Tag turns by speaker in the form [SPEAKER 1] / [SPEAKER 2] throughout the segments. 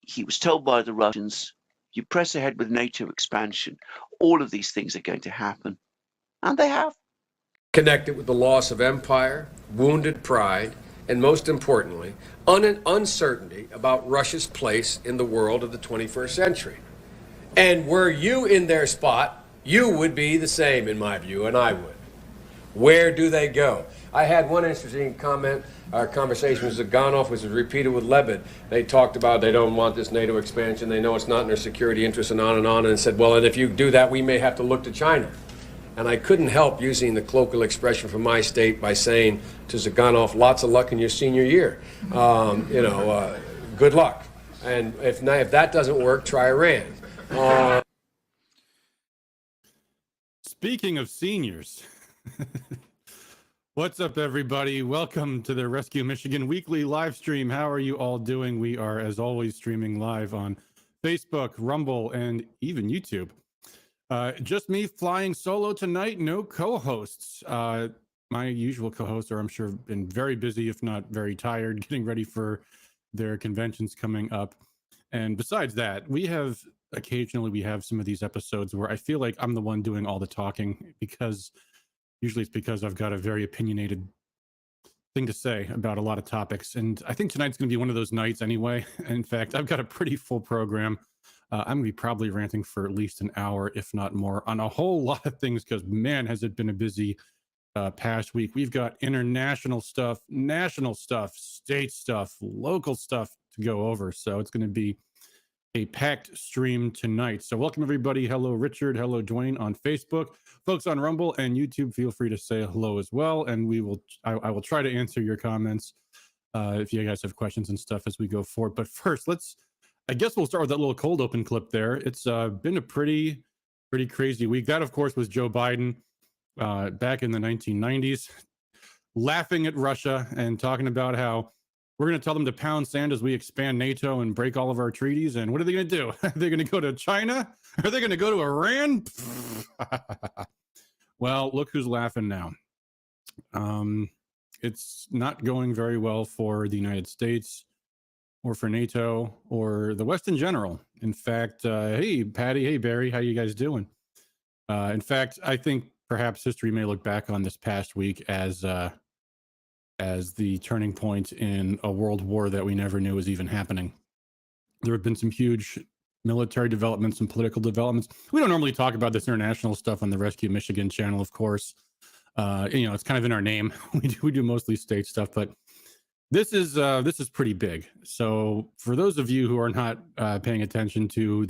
[SPEAKER 1] he was told by the Russians, you press ahead with NATO expansion, all of these things are going to happen. And they have.
[SPEAKER 2] Connected with the loss of empire, wounded pride, and most importantly, uncertainty about Russia's place in the world of the 21st century. And were you in their spot, you would be the same, in my view, and I would. Where do they go? I had one interesting comment. Our conversation with Zaganov was repeated with Lebed. They talked about they don't want this NATO expansion. They know it's not in their security interests and on, and said, well, and if you do that, we may have to look to China. And I couldn't help using the colloquial expression from my state by saying to Zaganov, lots of luck in your senior year. Good luck. And if that doesn't work, try Iran.
[SPEAKER 3] Speaking of seniors, what's up, everybody? Welcome to the Rescue Michigan weekly live stream. How are you all doing? We are, as always, streaming live on Facebook, Rumble, and even YouTube. Just me flying solo tonight, no co-hosts. My usual co-hosts are, I'm sure, been very busy, if not very tired, getting ready for their conventions coming up. And besides that, we have some of these episodes where I feel like I'm the one doing all the talking, because usually it's because I've got a very opinionated thing to say about a lot of topics. And I think tonight's going to be one of those nights anyway. In fact, I've got a pretty full program. I'm going to be probably ranting for at least an hour, if not more, on a whole lot of things, because, man, has it been a busy past week. We've got international stuff, national stuff, state stuff, local stuff to go over. So it's going to be a packed stream tonight. So welcome, everybody. Hello, Richard. Hello, Dwayne on Facebook. Folks on Rumble and YouTube, feel free to say hello as well. And I will try to answer your comments if you guys have questions and stuff as we go forward. But first, I guess we'll start with that little cold open clip there. It's been a pretty crazy week. That, of course, was Joe Biden back in the 1990s, laughing at Russia and talking about how we're going to tell them to pound sand as we expand NATO and break all of our treaties. And what are they going to do? Are they going to go to China? Are they going to go to Iran? Well, look who's laughing now. It's not going very well for the United States, or for NATO, or the West in general. In fact, hey, Patty, hey, Barry, how you guys doing? In fact, I think perhaps history may look back on this past week as the turning point in a world war that we never knew was even happening. There have been some huge military developments and political developments. We don't normally talk about this international stuff on the Rescue Michigan channel, of course. It's kind of in our name. We do mostly state stuff, but this is pretty big. So for those of you who are not paying attention to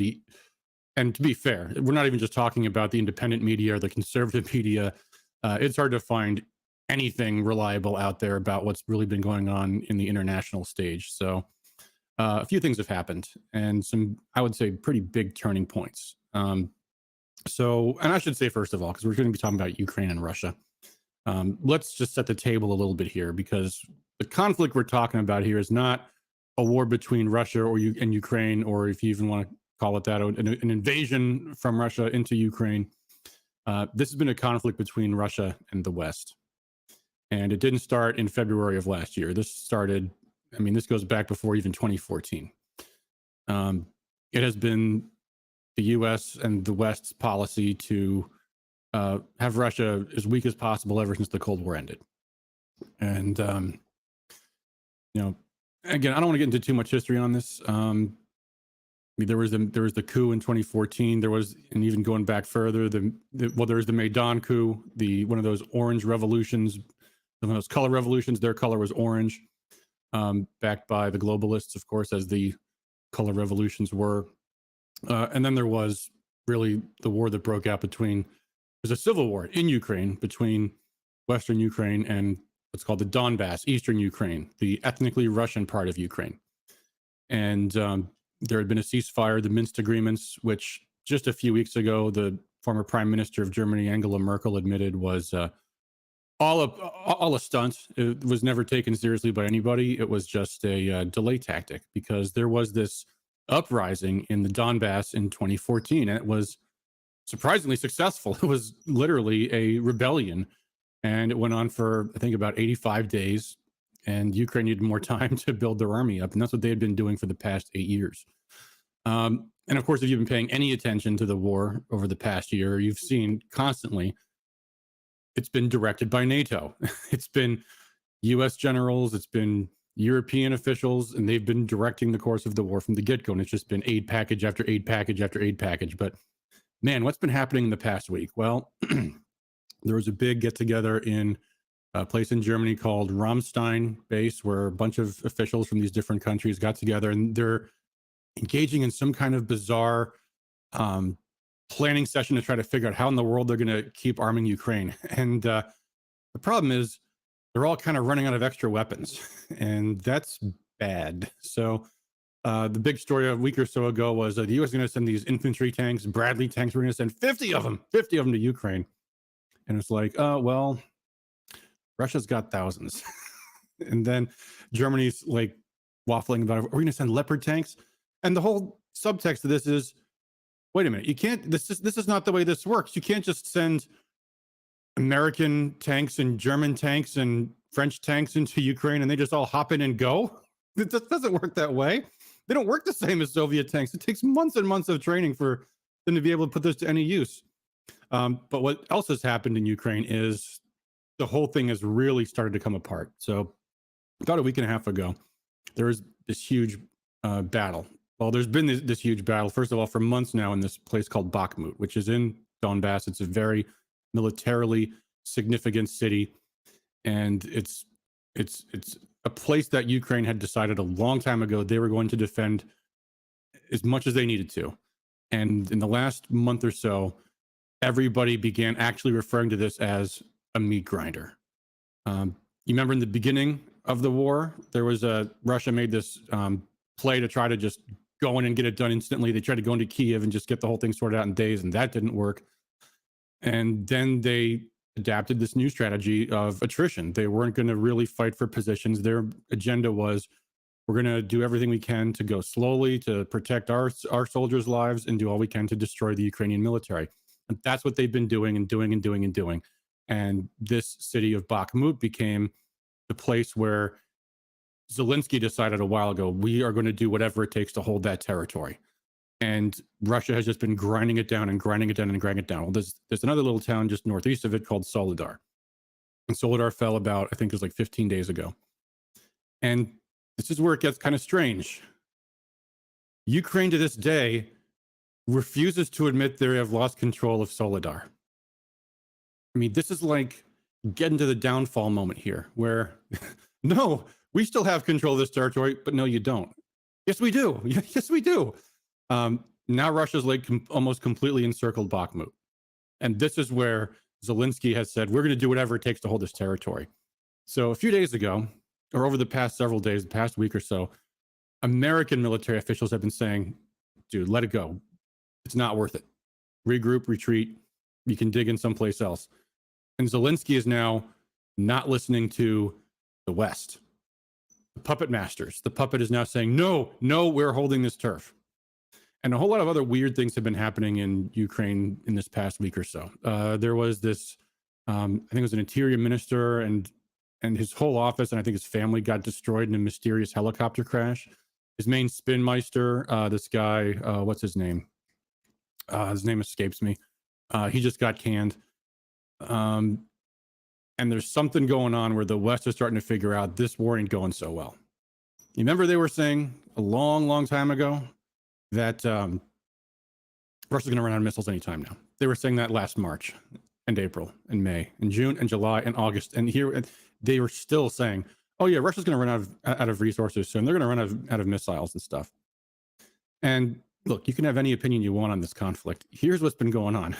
[SPEAKER 3] and to be fair, we're not even just talking about the independent media or the conservative media. It's hard to find anything reliable out there about what's really been going on in the international stage. So a few things have happened, and some, I would say, pretty big turning points. And I should say, first of all, because we're going to be talking about Ukraine and Russia, let's just set the table a little bit here, because the conflict we're talking about here is not a war between Russia and Ukraine, or if you even want to call it that, an invasion from Russia into Ukraine. This has been a conflict between Russia and the West. And it didn't start in February of last year. This goes back before even 2014. It has been the U.S. and the West's policy to have Russia as weak as possible ever since the Cold War ended. And, again, I don't want to get into too much history on this. There was the coup in 2014. There was, and even going back further, there was the Maidan coup, one of those orange revolutions, one of those color revolutions. Their color was orange, backed by the globalists, of course, as the color revolutions were. And then there was really the war that broke out there's a civil war in Ukraine between Western Ukraine and what's called the Donbass, Eastern Ukraine, the ethnically Russian part of Ukraine. And there had been a ceasefire, the Minsk agreements, which just a few weeks ago, the former Prime Minister of Germany, Angela Merkel, admitted was all a stunt. It was never taken seriously by anybody. It was just a delay tactic, because there was this uprising in the Donbass in 2014, and it was surprisingly successful. It was literally a rebellion, and it went on for, I think, about 85 days. and Ukraine needed more time to build their army up, and that's what they had been doing for the past 8 years. And of course, if you've been paying any attention to the war over the past year, you've seen constantly it's been directed by NATO. It's been US generals, it's been European officials, and they've been directing the course of the war from the get-go. And it's just been aid package after aid package after aid package. But man, what's been happening in the past week? Well, there was a big get-together in a place in Germany called Ramstein base, where a bunch of officials from these different countries got together, and they're engaging in some kind of bizarre planning session to try to figure out how in the world they're going to keep arming Ukraine. And the problem is they're all kind of running out of extra weapons, and that's bad. So the big story a week or so ago was the U.S. is going to send these infantry tanks, Bradley tanks. We're going to send 50 of them to Ukraine. And it's like, well, Russia's got thousands. And then Germany's like waffling about, are we going to send Leopard tanks? And the whole subtext of this is, wait a minute, you can't, this is not the way this works. You can't just send American tanks and German tanks and French tanks into Ukraine and they just all hop in and go. It just doesn't work that way. They don't work the same as Soviet tanks. It takes months and months of training for them to be able to put this to any use. But what else has happened in Ukraine is the whole thing has really started to come apart. So about a week and a half ago, there was this huge battle. Well, there's been this huge battle, first of all, for months now in this place called Bakhmut, which is in Donbass. It's a very militarily significant city. And it's a place that Ukraine had decided a long time ago they were going to defend as much as they needed to. And in the last month or so, everybody began actually referring to this as a meat grinder. You remember in the beginning of the war, there was Russia made this play to try to just go in and get it done instantly. They tried to go into Kiev and just get the whole thing sorted out in days, and that didn't work. And then they adapted this new strategy of attrition. They weren't going to really fight for positions. Their agenda was, we're going to do everything we can to go slowly, to protect our soldiers' lives, and do all we can to destroy the Ukrainian military. And that's what they've been doing and doing and doing and doing. And this city of Bakhmut became the place where Zelensky decided a while ago, we are going to do whatever it takes to hold that territory. And Russia has just been grinding it down and grinding it down and grinding it down. Well, there's another little town just northeast of it called Soledar. And Soledar fell about, I think it was like 15 days ago. And this is where it gets kind of strange. Ukraine to this day refuses to admit they have lost control of Soledar. I mean, this is like getting to the downfall moment here where, no, we still have control of this territory, but no, you don't. Yes, we do. Yes, we do. Now Russia's like almost completely encircled Bakhmut. And this is where Zelensky has said, we're going to do whatever it takes to hold this territory. So a few days ago, or over the past several days, the past week or so, American military officials have been saying, dude, let it go. It's not worth it. Regroup, retreat. You can dig in someplace else. And Zelensky is now not listening to the West. The puppet masters. The puppet is now saying, no, we're holding this turf. And a whole lot of other weird things have been happening in Ukraine in this past week or so. There was this, I think it was an interior minister and his whole office, and I think his family got destroyed in a mysterious helicopter crash. His main spinmeister, this guy, what's his name? His name escapes me. He just got canned. And there's something going on where the West is starting to figure out this war ain't going so well. You remember they were saying a long, long time ago that Russia's going to run out of missiles anytime now. They were saying that last March and April and May and June and July and August. And here they were still saying, oh yeah, Russia's going to run out of resources soon. They're going to run out of missiles and stuff. And look, you can have any opinion you want on this conflict. Here's what's been going on.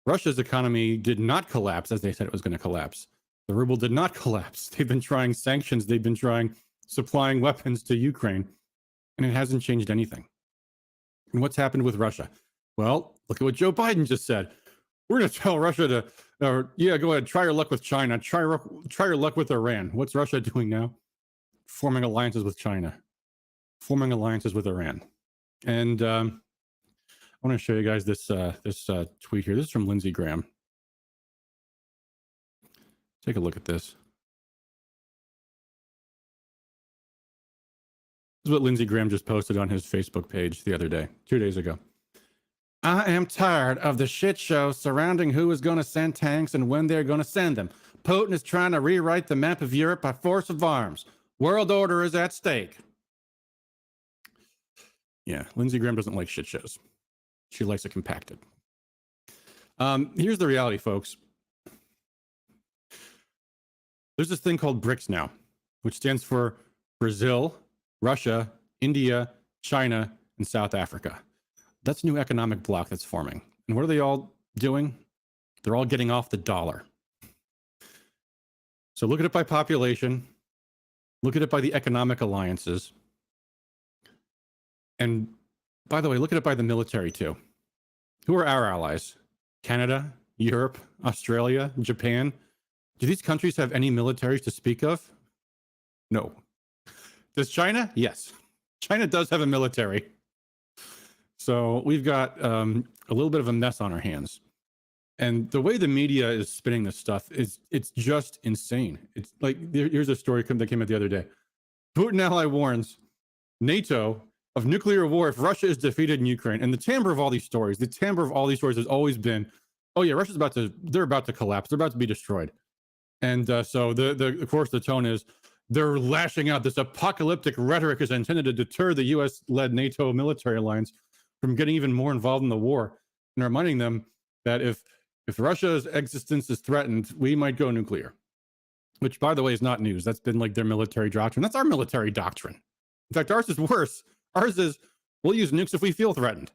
[SPEAKER 3] Russia's economy did not collapse as they said it was going to collapse. The ruble did not collapse. They've been trying sanctions. They've been trying supplying weapons to Ukraine, and it hasn't changed anything. And what's happened with Russia? Well, look at what Joe Biden just said. We're going to tell Russia to, go ahead, try your luck with China. Try your luck with Iran. What's Russia doing now? Forming alliances with China. Forming alliances with Iran. And I want to show you guys this tweet here. This is from Lindsey Graham. Take a look at this. is what Lindsey Graham just posted on his Facebook page the other day, 2 days ago. I am tired of the shit show surrounding who is going to send tanks and when they're going to send them. Putin is trying to rewrite the map of Europe by force of arms. World order is at stake. Yeah, Lindsey Graham doesn't like shit shows. She likes it compacted. Here's the reality, folks. There's this thing called BRICS now, which stands for Brazil, Russia, India, China, and South Africa. That's a new economic bloc that's forming. And what are they all doing? They're all getting off the dollar. So look at it by population. Look at it by the economic alliances. And by the way, look at it by the military too. Who are our allies? Canada, Europe, Australia, Japan. Do these countries have any militaries to speak of? No. Does China? Yes. China does have a military. So we've got a little bit of a mess on our hands. And the way the media is spinning this stuff is it's just insane. It's like, here's a story that came out the other day. Putin ally warns NATO of nuclear war if Russia is defeated in Ukraine. And the timbre of all these stories, has always been, oh yeah, they're about to collapse. They're about to be destroyed. And so of course the tone is they're lashing out. This apocalyptic rhetoric is intended to deter the US-led NATO military alliance from getting even more involved in the war, and reminding them that if Russia's existence is threatened, we might go nuclear. Which, by the way, is not news. That's been like their military doctrine. That's our military doctrine. In fact, ours is worse. Ours is we'll use nukes if we feel threatened.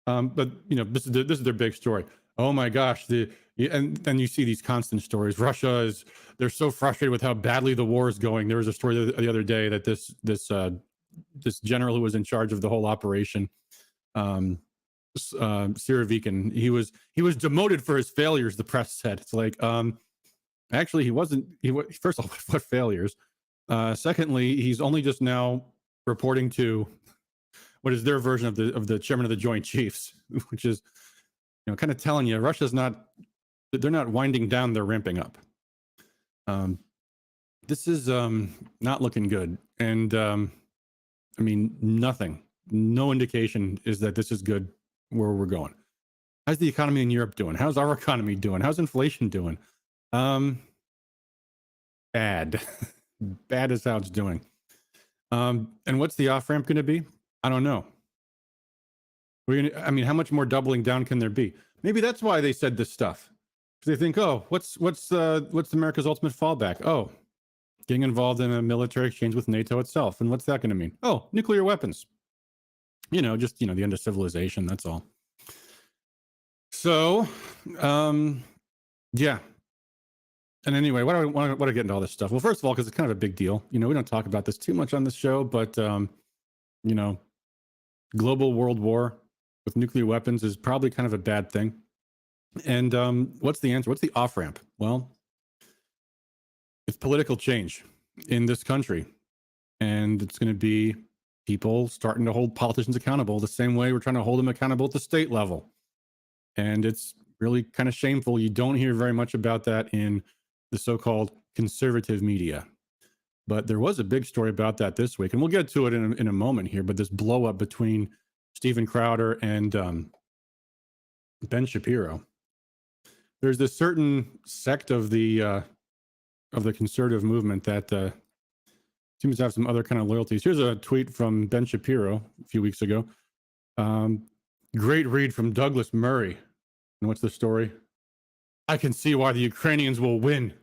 [SPEAKER 3] But you know, this is their big story. Oh my gosh, and then you see these constant stories. They're so frustrated with how badly the war is going. There was a story the other day that this general who was in charge of the whole operation, Siravikin, he was demoted for his failures, the press said. It's like, actually he wasn't. First of all, what failures? Secondly, he's only just now reporting to what is their version of the chairman of the Joint Chiefs, which is, you know, kind of telling you they're not winding down, they're ramping up. This is not looking good. And I mean, no indication is that this is good where we're going. How's the economy in Europe doing? How's our economy doing? How's inflation doing? Bad. Bad is how it's doing. And what's the off-ramp going to be? I don't know. How much more doubling down can there be? Maybe that's why they said this stuff. Because they think, oh, what's America's ultimate fallback? Oh, getting involved in a military exchange with NATO itself. And what's that going to mean? Oh, nuclear weapons. Just the end of civilization. That's all. So, yeah. And anyway, why do I get into all this stuff? Well, first of all, because it's kind of a big deal. We don't talk about this too much on this show, but global world war with nuclear weapons is probably kind of a bad thing. And what's the answer? What's the off-ramp? Well, it's political change in this country. And it's going to be people starting to hold politicians accountable the same way we're trying to hold them accountable at the state level. And it's really kind of shameful. You don't hear very much about that in the so-called conservative media. But there was a big story about that this week. And we'll get to it in a moment here. But this blow up between Steven Crowder and Ben Shapiro. There's this certain sect of the conservative movement that seems to have some other kind of loyalties. Here's a tweet from Ben Shapiro a few weeks ago. Great read from Douglas Murray. And what's the story? I can see why the Ukrainians will win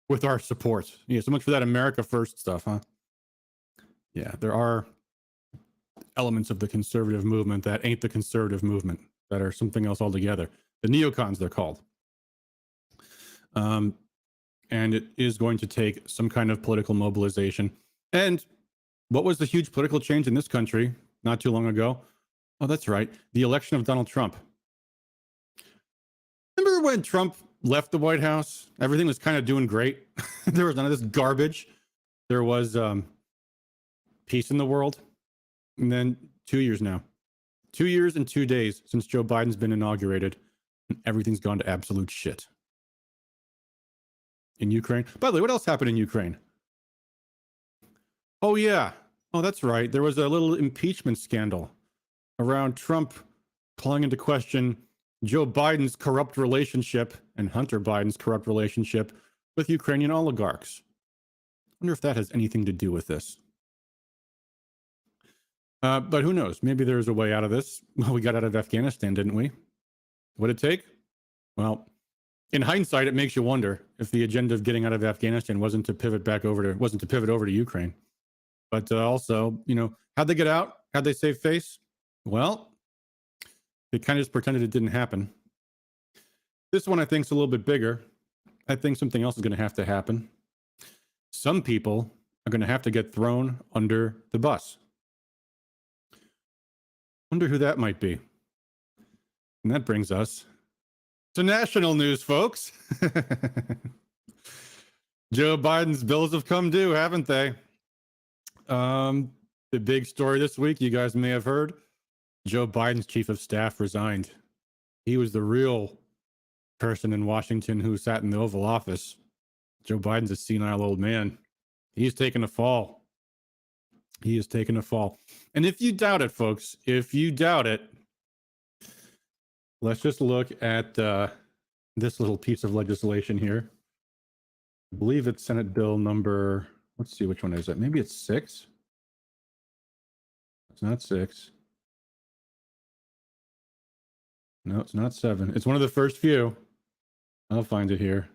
[SPEAKER 3] with our support. Yeah, so much for that America First stuff, huh? Yeah, there are elements of the conservative movement that ain't the conservative movement, that are something else altogether. The neocons, they're called. And it is going to take some kind of political mobilization. And what was the huge political change in this country not too long ago? Oh, that's right. The election of Donald Trump. Remember when Trump left the White House? Everything was kind of doing great. There was none of this garbage. There was peace in the world. And then 2 years now. 2 years and 2 days since Joe Biden's been inaugurated, and everything's gone to absolute shit. In Ukraine. By the way, what else happened in Ukraine? Oh, yeah. Oh, that's right. There was a little impeachment scandal around Trump calling into question Joe Biden's corrupt relationship and Hunter Biden's corrupt relationship with Ukrainian oligarchs. I wonder if that has anything to do with this. But who knows? Maybe there's a way out of this. Well, we got out of Afghanistan, didn't we? What'd it take? Well, in hindsight, it makes you wonder if the agenda of getting out of Afghanistan wasn't to pivot over to Ukraine. But also, how'd they get out? How'd they save face? Well, they kind of just pretended it didn't happen. This one, I think, is a little bit bigger. I think something else is going to happen. Some people are going to have to get thrown under the bus. Wonder who that might be. And that brings us to national news, folks. Joe Biden's bills have come due, haven't they? The big story this week, you guys may have heard, Joe Biden's chief of staff resigned. He was the real person in Washington who sat in the Oval Office. Joe Biden's a senile old man. He's taken a fall. He is taking a fall. And if you doubt it, folks, if you doubt it, let's just look at this little piece of legislation here. I believe it's Senate Bill number, let's see, which one is it? Maybe it's 6. It's not 6. No, it's not 7. It's one of the first few. I'll find it here.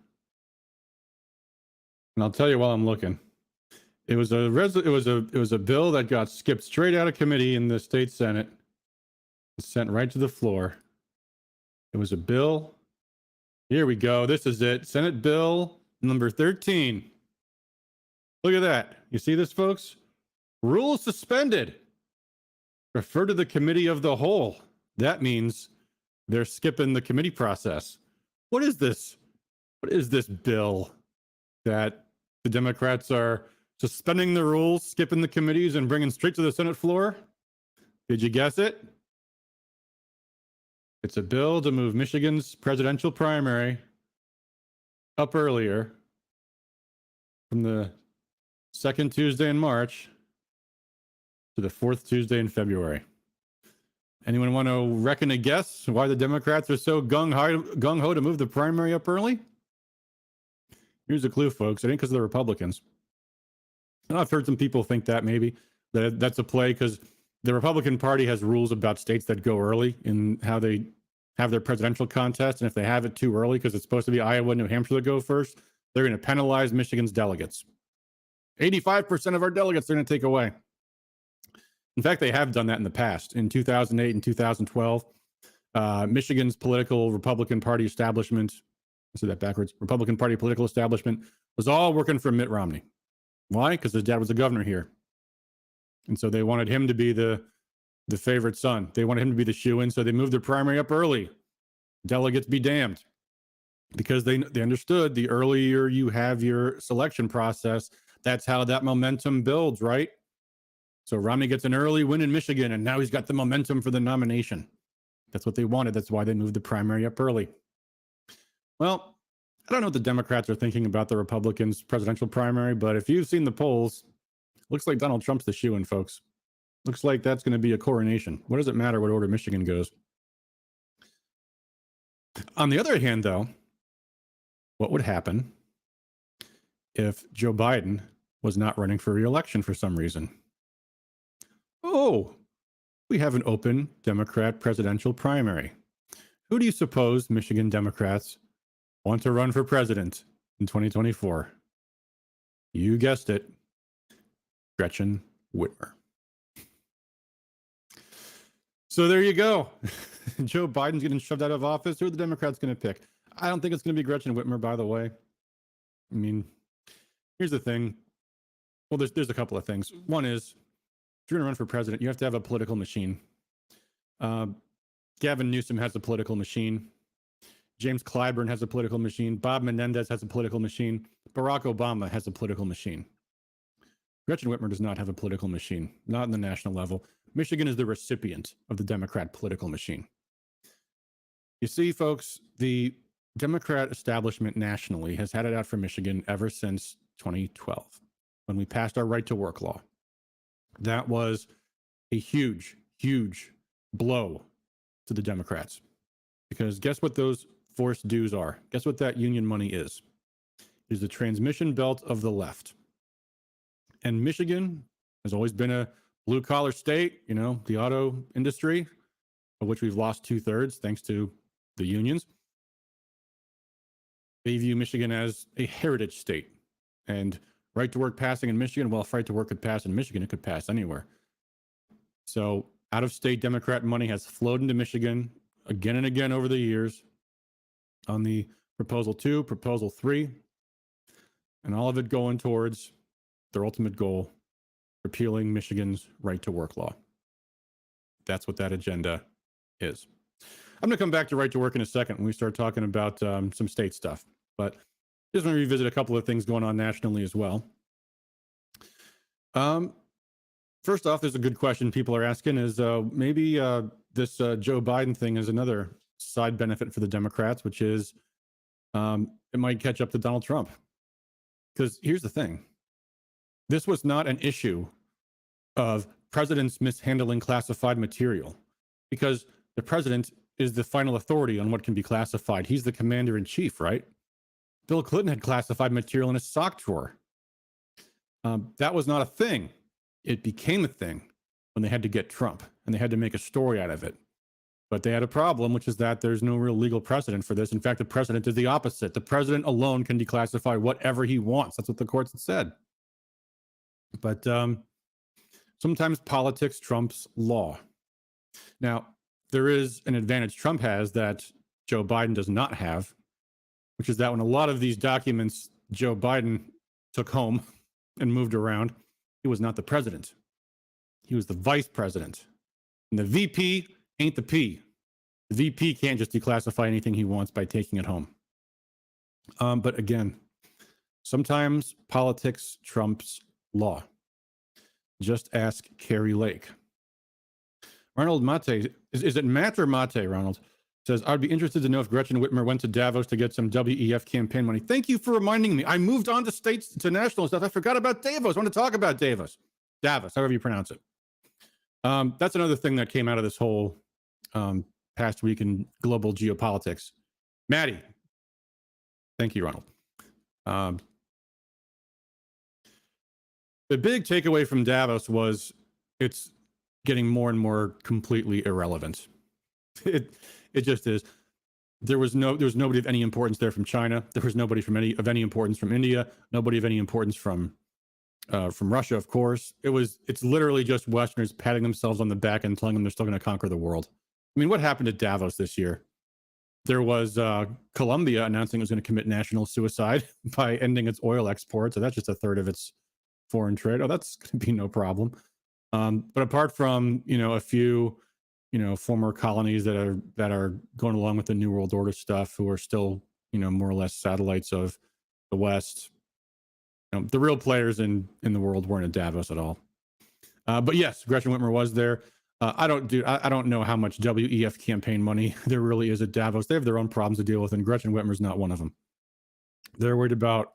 [SPEAKER 3] And I'll tell you while I'm looking. It was a bill that got skipped straight out of committee in the state Senate. It's sent right to the floor. It was a bill. Here we go. This is it. Senate Bill number 13. Look at that. You see this, folks? Rules suspended. Refer to the committee of the whole. That means they're skipping the committee process. What is this? What is this bill that the Democrats are suspending the rules, skipping the committees, and bringing straight to the Senate floor? Did you guess it? It's a bill to move Michigan's presidential primary up earlier from the second Tuesday in March to the fourth Tuesday in February. Anyone want to reckon a guess why the Democrats are so gung-ho to move the primary up early? Here's a clue, folks. I think because of the Republicans. And I've heard some people think that maybe that's a play because the Republican Party has rules about states that go early in how they have their presidential contest. And if they have it too early, because it's supposed to be Iowa and New Hampshire that go first, they're going to penalize Michigan's delegates. 85% of our delegates they're going to take away. In fact, they have done that in the past. In 2008 and 2012, Michigan's political Republican Party establishment, I said that backwards, Republican Party political establishment was all working for Mitt Romney. Why? Because his dad was the governor here. And so they wanted him to be the favorite son. They wanted him to be the shoo-in, so they moved their primary up early. Delegates be damned. Because they understood the earlier you have your selection process, that's how that momentum builds, right? So Romney gets an early win in Michigan, and now he's got the momentum for the nomination. That's what they wanted. That's why they moved the primary up early. Well, I don't know what the Democrats are thinking about the Republicans' presidential primary, but if you've seen the polls, looks like Donald Trump's the shoo-in, folks. Looks like that's going to be a coronation. What does it matter what order Michigan goes? On the other hand, though, what would happen if Joe Biden was not running for re-election for some reason? Oh, we have an open Democrat presidential primary. Who do you suppose Michigan Democrats want to run for president in 2024? You guessed it, Gretchen Whitmer. So there you go. Joe Biden's getting shoved out of office. Who are the Democrats going to pick? I don't think it's going to be Gretchen Whitmer, by the way. I mean, here's the thing. Well, there's a couple of things. One is, if you're going to run for president, you have to have a political machine. Gavin Newsom has a political machine. James Clyburn has a political machine. Bob Menendez has a political machine. Barack Obama has a political machine. Gretchen Whitmer does not have a political machine, not on the national level. Michigan is the recipient of the Democrat political machine. You see, folks, the Democrat establishment nationally has had it out for Michigan ever since 2012, when we passed our right to work law. That was a huge, huge blow to the Democrats. Because guess what those forced dues are? Guess what that union money is? It is the transmission belt of the left. And Michigan has always been a blue collar state, you know, the auto industry, of which we've lost 2/3 thanks to the unions. They view Michigan as a heritage state. And right to work passing in Michigan, well, if right to work could pass in Michigan, it could pass anywhere. So out of state Democrat money has flowed into Michigan again and again over the years on the Proposal 2, Proposal 3, and all of it going towards their ultimate goal, repealing Michigan's right to work law. That's what that agenda is. I'm going to come back to right to work in a second when we start talking about some state stuff, but just want to revisit a couple of things going on nationally as well. First off, there's a good question people are asking is maybe this Joe Biden thing is another side benefit for the Democrats, which is it might catch up to Donald Trump. Because here's the thing. This was not an issue of presidents mishandling classified material, because the president is the final authority on what can be classified. He's the commander in chief, right? Bill Clinton had classified material in his sock drawer. That was not a thing. It became a thing when they had to get Trump and they had to make a story out of it. But they had a problem, which is that there's no real legal precedent for this. In fact, the precedent is the opposite. The president alone can declassify whatever he wants. That's what the courts have said. But sometimes politics trumps law. Now, there is an advantage Trump has that Joe Biden does not have, which is that when a lot of these documents Joe Biden took home and moved around, he was not the president. He was the vice president. And the VP ain't the P. The VP can't just declassify anything he wants by taking it home. But again, sometimes politics trumps law. Just ask Carrie Lake. Ronald Mate, is it Matt or Mate, Ronald? Says, I'd be interested to know if Gretchen Whitmer went to Davos to get some WEF campaign money. Thank you for reminding me. I moved on to national stuff. I forgot about Davos. I want to talk about Davos, however you pronounce it. That's another thing that came out of this whole past week in global geopolitics. Maddie. Thank you, Ronald. The big takeaway from Davos was it's getting more and more completely irrelevant. It just is. There was nobody of any importance there from China. There was nobody of any importance from India. Nobody of any importance from Russia, of course. It's literally just Westerners patting themselves on the back and telling them they're still going to conquer the world. I mean, what happened at Davos this year? There was Colombia announcing it was going to commit national suicide by ending its oil exports. So that's just a third of its foreign trade. Oh, that's going to be no problem. But apart from, a few, former colonies that are going along with the New World Order stuff, who are still, more or less satellites of the West, the real players in the world weren't at Davos at all. But yes, Gretchen Whitmer was there. I don't know how much WEF campaign money there really is at Davos. They have their own problems to deal with, and Gretchen Whitmer's not one of them. They're worried about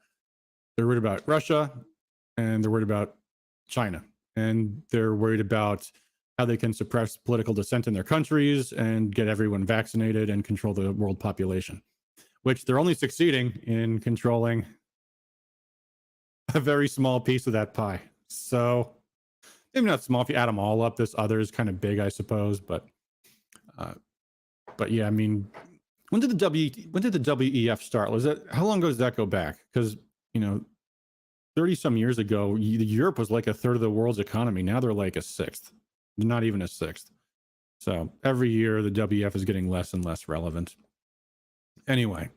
[SPEAKER 3] Russia, and they're worried about China, and they're worried about how they can suppress political dissent in their countries and get everyone vaccinated and control the world population, which they're only succeeding in controlling a very small piece of that pie. So maybe not small if you add them all up. This other is kind of big, I suppose, but yeah, I mean, when did the WEF start? How long ago does that go back? Because 30 some years ago, Europe was like a third of the world's economy. Now they're like a sixth, not even a sixth. So every year the WEF is getting less and less relevant. Anyway,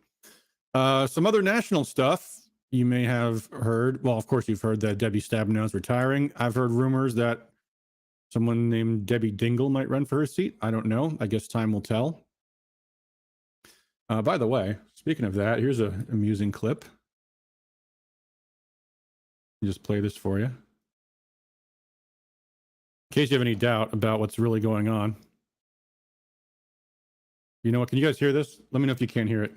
[SPEAKER 3] some other national stuff you may have heard. Well, of course you've heard that Debbie Stabenow is retiring. I've heard rumors that someone named Debbie Dingell might run for her seat. I don't know. I guess time will tell. By the way, speaking of that, here's an amusing clip. Just play this for you. In case you have any doubt about what's really going on. You know what? Can you guys hear this? Let me know if you can't hear it.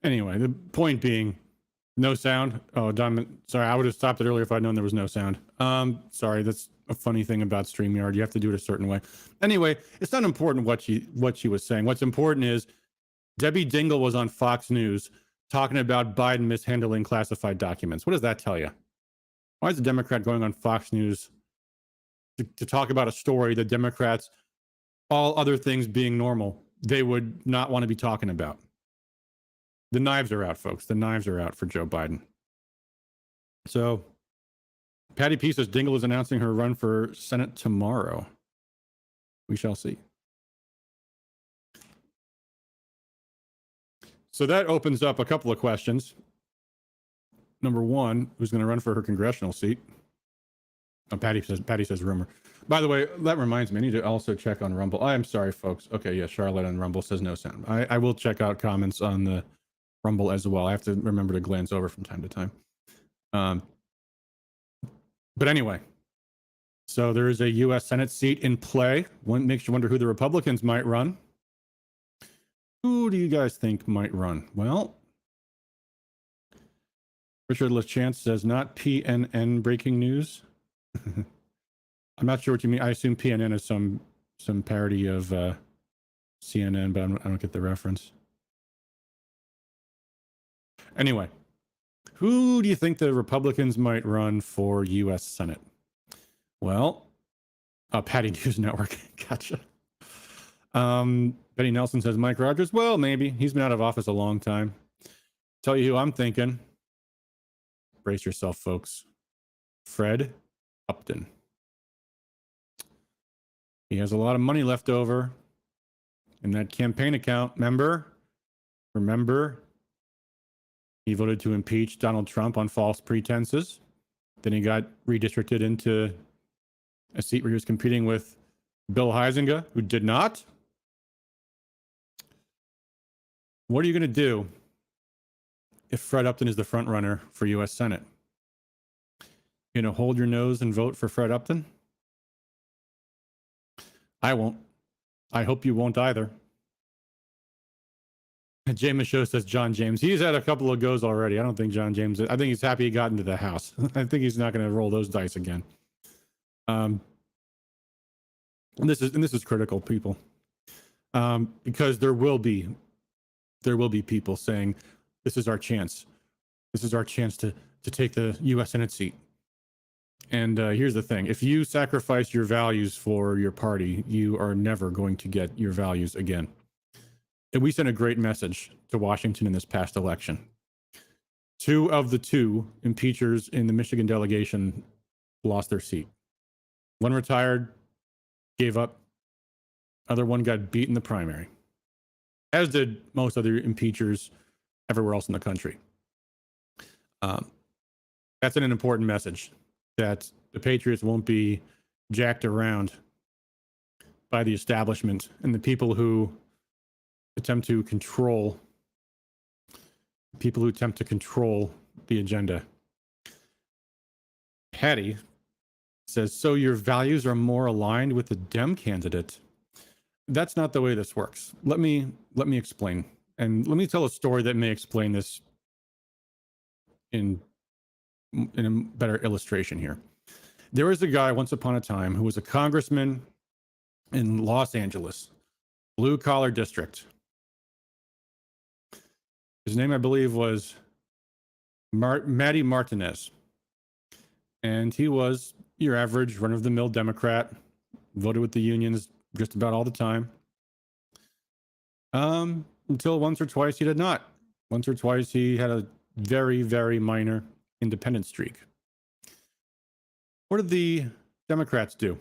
[SPEAKER 3] Anyway, the point being, no sound. Oh, Diamond. Sorry, I would have stopped it earlier if I'd known there was no sound. Sorry, that's a funny thing about StreamYard. You have to do it a certain way. Anyway, it's not important what she was saying. What's important is Debbie Dingell was on Fox News talking about Biden mishandling classified documents. What does that tell you? Why is a Democrat going on Fox News to talk about a story that Democrats, all other things being normal, they would not want to be talking about? The knives are out, folks. The knives are out for Joe Biden. So, Patty P says Dingell is announcing her run for Senate tomorrow. We shall see. So that opens up a couple of questions. Number one, who's going to run for her congressional seat? Oh, Patty says rumor. By the way, that reminds me, I need to also check on Rumble. I'm sorry, folks. Okay, yeah, Charlotte on Rumble says no sound. I will check out comments on the Rumble as well. I have to remember to glance over from time to time. But anyway, so there is a U.S. Senate seat in play. One makes you wonder who the Republicans might run. Who do you guys think might run? Well, Richard LaChance says not PNN breaking news. I'm not sure what you mean. I assume PNN is some parody of CNN, but I don't get the reference. Anyway, who do you think the Republicans might run for U.S. Senate? Well, Patty News Network. Gotcha. Betty Nelson says Mike Rogers. Well, maybe. He's been out of office a long time. Tell you who I'm thinking. Brace yourself, folks. Fred Upton. He has a lot of money left over in that campaign account. Remember, he voted to impeach Donald Trump on false pretenses. Then he got redistricted into a seat where he was competing with Bill Huizenga, who did not. What are you going to do if Fred Upton is the front runner for U.S. Senate? You know, hold your nose and vote for Fred Upton? I won't. I hope you won't either. Jay Michaud says John James. He's had a couple of goes already. I don't think John James, I think he's happy he got into the House. I think he's not going to roll those dice again. And this is critical, people. Because there will be people saying, this is our chance. This is our chance to take the U.S. Senate seat. And here's the thing. If you sacrifice your values for your party, you are never going to get your values again. And we sent a great message to Washington in this past election. 2 of the 2 impeachers in the Michigan delegation lost their seat. One retired, gave up. Other one got beat in the primary, as did most other impeachers everywhere else in the country. That's an important message, that the Patriots won't be jacked around by the establishment and the people who attempt to control the agenda. Patty says, so your values are more aligned with the Dem candidate. That's not the way this works. Let me explain. And let me tell a story that may explain this in a better illustration here. There was a guy once upon a time who was a congressman in Los Angeles, blue collar district. His name, I believe, was Matty Martinez. And he was your average run-of-the-mill Democrat, voted with the unions just about all the time. Until once or twice he did not. Once or twice he had a very, very minor independent streak. What did the Democrats do?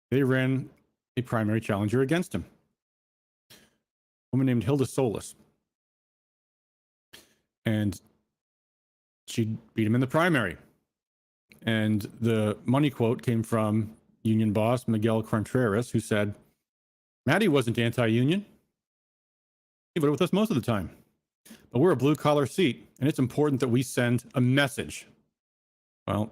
[SPEAKER 3] They ran a primary challenger against him. A woman named Hilda Solis. And she beat him in the primary. And the money quote came from union boss Miguel Contreras, who said, Matty wasn't anti-union. He voted with us most of the time. But we're a blue-collar seat, and it's important that we send a message. Well,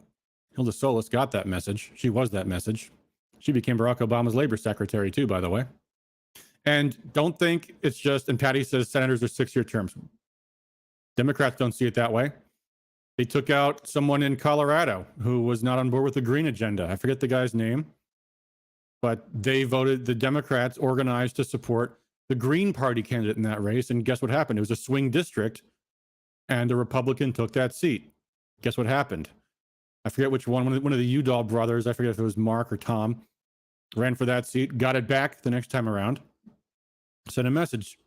[SPEAKER 3] Hilda Solis got that message. She was that message. She became Barack Obama's labor secretary, too, by the way. And don't think it's just, and Patty says senators are 6-year terms. Democrats don't see it that way. They took out someone in Colorado who was not on board with the green agenda. I forget the guy's name, but they voted, the Democrats organized to support the Green Party candidate in that race. And guess what happened? It was a swing district and a Republican took that seat. Guess what happened? I forget which one of the Udall brothers, I forget if it was Mark or Tom, ran for that seat, got it back the next time around, sent a message.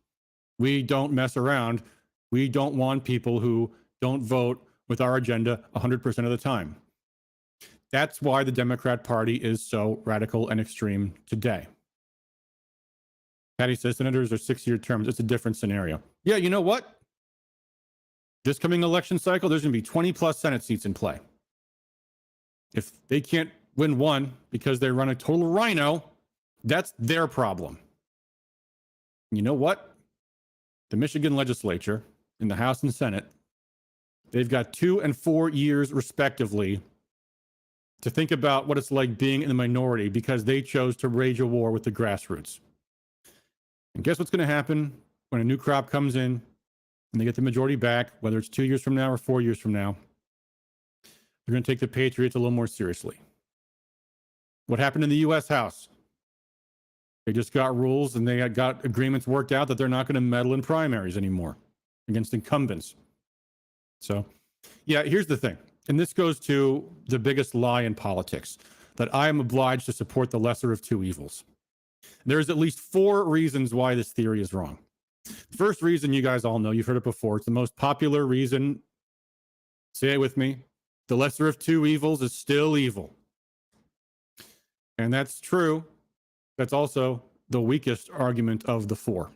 [SPEAKER 3] We don't mess around. We don't want people who don't vote with our agenda 100% of the time. That's why the Democrat Party is so radical and extreme today. Patty says senators are 6-year terms. It's a different scenario. Yeah, you know what? This coming election cycle, there's going to be 20 plus Senate seats in play. If they can't win one because they run a total rhino, that's their problem. You know what? The Michigan legislature in the House and Senate, they've got 2 and 4 years respectively to think about what it's like being in the minority because they chose to wage a war with the grassroots. And guess what's going to happen when a new crop comes in and they get the majority back, whether it's 2 years from now or 4 years from now? They're going to take the Patriots a little more seriously. What happened in the U.S. House? They just got rules and they got agreements worked out that they're not going to meddle in primaries anymore against incumbents. So, yeah, here's the thing. And this goes to the biggest lie in politics, that I am obliged to support the lesser of two evils. There's at least 4 reasons why this theory is wrong. The first reason you guys all know, you've heard it before. It's the most popular reason. Say it with me. The lesser of two evils is still evil. And that's true. That's also the weakest argument of the 4.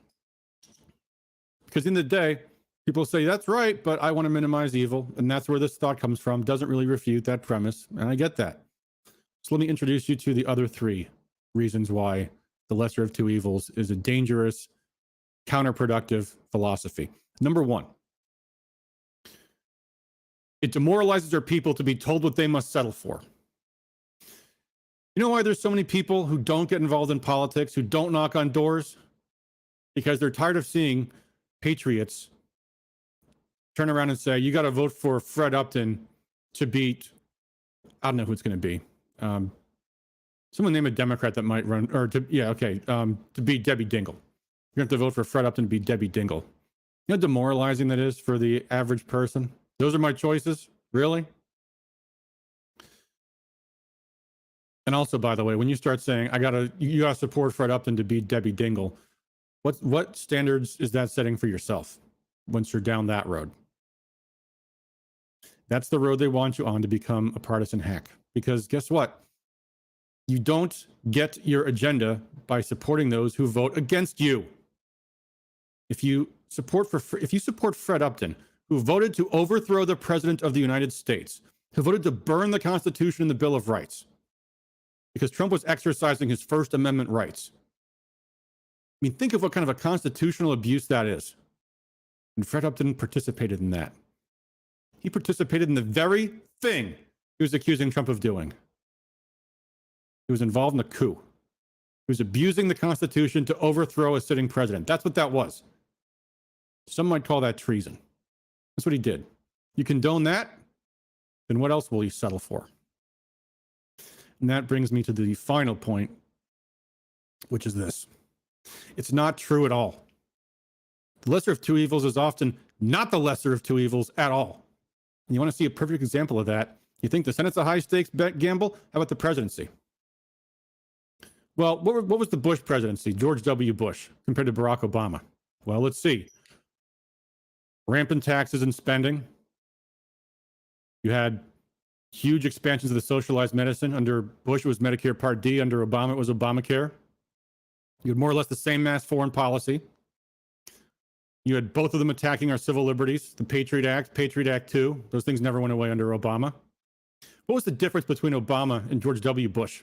[SPEAKER 3] Because in the day, people say, that's right, but I want to minimize evil. And that's where this thought comes from. Doesn't really refute that premise. And I get that. So let me introduce you to the other 3 reasons why the lesser of two evils is a dangerous, counterproductive philosophy. Number 1, it demoralizes our people to be told what they must settle for. You know why there's so many people who don't get involved in politics, who don't knock on doors? Because they're tired of seeing patriots turn around and say, you got to vote for Fred Upton to beat, I don't know who it's going to be. Someone name a Democrat that might run, or to beat Debbie Dingell. You have to vote for Fred Upton to beat Debbie Dingell. You know how demoralizing that is for the average person? Those are my choices? Really? And also, by the way, when you start saying, you gotta support Fred Upton to beat Debbie Dingell, what standards is that setting for yourself once you're down that road? That's the road they want you on, to become a partisan hack. Because guess what? You don't get your agenda by supporting those who vote against you. If you support Fred Upton, who voted to overthrow the President of the United States, who voted to burn the Constitution and the Bill of Rights, because Trump was exercising his First Amendment rights. I mean, think of what kind of a constitutional abuse that is. And Fred Upton participated in that. He participated in the very thing he was accusing Trump of doing. He was involved in a coup. He was abusing the Constitution to overthrow a sitting president. That's what that was. Some might call that treason. That's what he did. You condone that, then what else will you settle for? And that brings me to the final point, which is this. It's not true at all. The lesser of two evils is often not the lesser of two evils at all. And you want to see a perfect example of that? You think the Senate's a high-stakes bet gamble? How about the presidency? Well, what was the Bush presidency, George W. Bush, compared to Barack Obama? Well, let's see. Rampant taxes and spending. You had huge expansions of the socialized medicine. Under Bush, it was Medicare Part D. Under Obama, it was Obamacare. You had more or less the same mass foreign policy. You had both of them attacking our civil liberties, the Patriot Act, Patriot Act 2. Those things never went away under Obama. What was the difference between Obama and George W. Bush?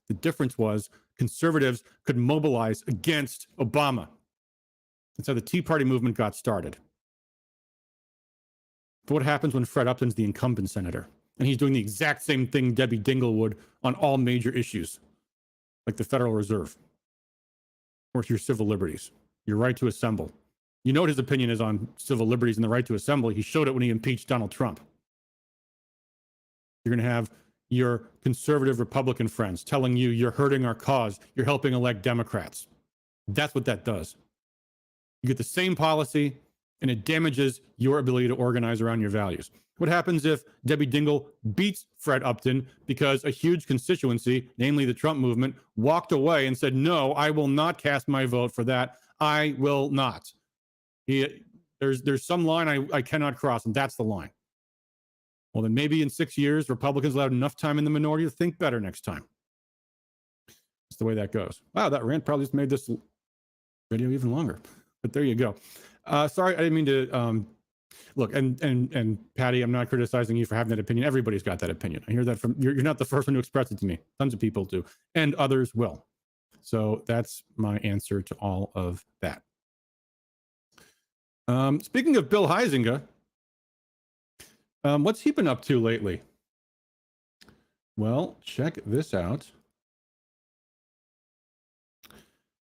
[SPEAKER 3] The difference was conservatives could mobilize against Obama. That's how the Tea Party movement got started. But what happens when Fred Upton's the incumbent senator and he's doing the exact same thing Debbie Dingell would on all major issues, like the Federal Reserve? or your civil liberties, your right to assemble. You know what his opinion is on civil liberties and the right to assemble. He showed it when he impeached Donald Trump. You're going to have your conservative Republican friends telling you you're hurting our cause, you're helping elect Democrats. That's what that does. You get the same policy, and it damages your ability to organize around your values. What happens if Debbie Dingell beats Fred Upton because a huge constituency, namely the Trump movement, walked away and said, no, I will not cast my vote for that. I will not. There's some line I cannot cross, and that's the line. Well, then maybe in 6 years, Republicans will have enough time in the minority to think better next time. That's the way that goes. Wow, that rant probably just made this video even longer. But there you go. Sorry, I didn't mean to look. And Patty, I'm not criticizing you for having that opinion. Everybody's got that opinion. I hear that from you're not the first one to express it to me. Tons of people do, and others will. So that's my answer to all of that. Speaking of Bill Huizenga, what's he been up to lately? Well, check this out.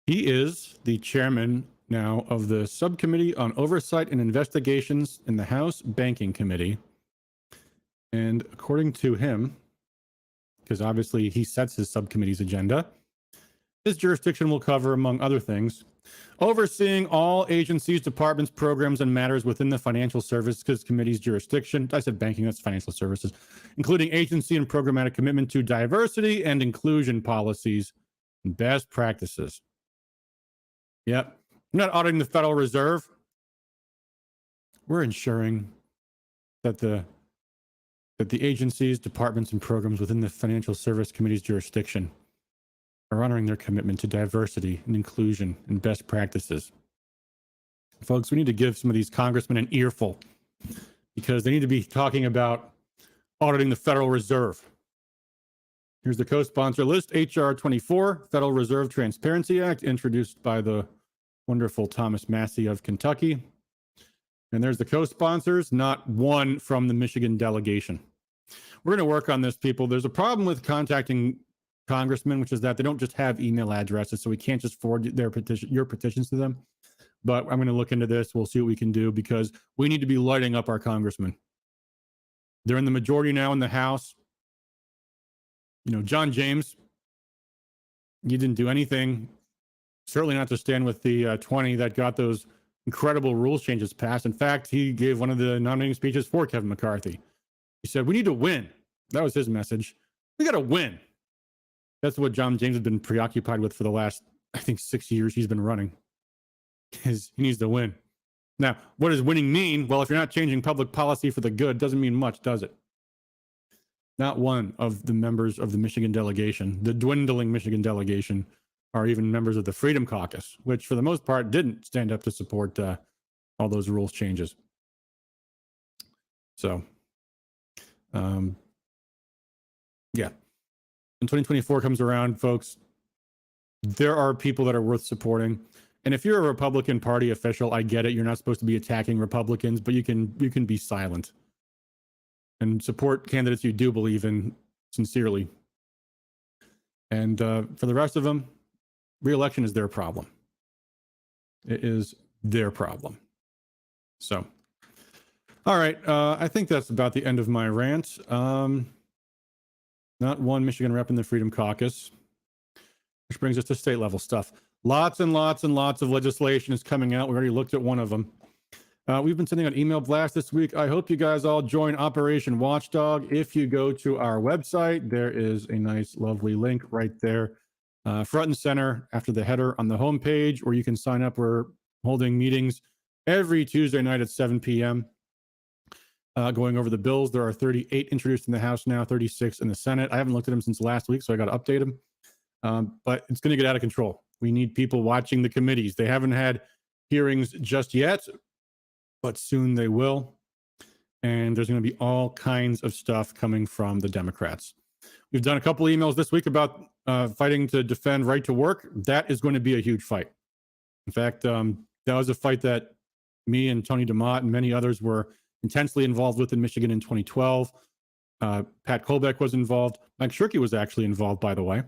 [SPEAKER 3] He is the chairman now of the Subcommittee on Oversight and Investigations in the House Banking Committee. And according to him, because obviously he sets his subcommittee's agenda, his jurisdiction will cover, among other things, overseeing all agencies, departments, programs, and matters within the Financial Services Committee's jurisdiction. I said banking, that's financial services, including agency and programmatic commitment to diversity and inclusion policies and best practices. Yep. We're not auditing the Federal Reserve. We're ensuring that the agencies, departments, and programs within the Financial Service Committee's jurisdiction are honoring their commitment to diversity and inclusion and best practices. Folks, we need to give some of these congressmen an earful because they need to be talking about auditing the Federal Reserve. Here's the co-sponsor list: H.R. 24, Federal Reserve Transparency Act, introduced by the wonderful Thomas Massey of Kentucky. And there's the co-sponsors, not one from the Michigan delegation. We're going to work on this, people. There's a problem with contacting congressmen, which is that they don't just have email addresses, so we can't just forward your petitions to them. But I'm going to look into this. We'll see what we can do because we need to be lighting up our congressmen. They're in the majority now in the House. You know, John James, he didn't do anything, certainly not to stand with the 20 that got those incredible rules changes passed. In fact, he gave one of the nominating speeches for Kevin McCarthy. He said, we need to win. That was his message. We got to win. That's what John James has been preoccupied with for the last, I think, 6 years he's been running. He needs to win. Now, what does winning mean? Well, if you're not changing public policy for the good, doesn't mean much, does it? Not one of the members of the Michigan delegation, the dwindling Michigan delegation, are even members of the Freedom Caucus, which for the most part didn't stand up to support all those rules changes. So, yeah. When 2024 comes around, folks, there are people that are worth supporting. And if you're a Republican Party official, I get it. You're not supposed to be attacking Republicans, but you can be silent and support candidates you do believe in sincerely. And for the rest of them, re-election is their problem. It is their problem. So, all right. I think that's about the end of my rant. Not one Michigan rep in the Freedom Caucus, which brings us to state level stuff. Lots and lots and lots of legislation is coming out. We already looked at one of them. We've been sending an email blast this week. I hope you guys all join Operation Watchdog. If you go to our website, there is a nice, lovely link right there, front and center after the header on the homepage, where you can sign up. We're holding meetings every Tuesday night at 7 p.m. Going over the bills. There are 38 introduced in the House now, 36 in the Senate. I haven't looked at them since last week, so I got to update them. But it's going to get out of control. We need people watching the committees. They haven't had hearings just yet, but soon they will. And there's going to be all kinds of stuff coming from the Democrats. We've done a couple emails this week about fighting to defend right to work. That is going to be a huge fight. In fact, that was a fight that me and Tony DeMott and many others were intensely involved with in Michigan in 2012. Pat Colbeck was involved. Mike Shirkey was actually involved, by the way.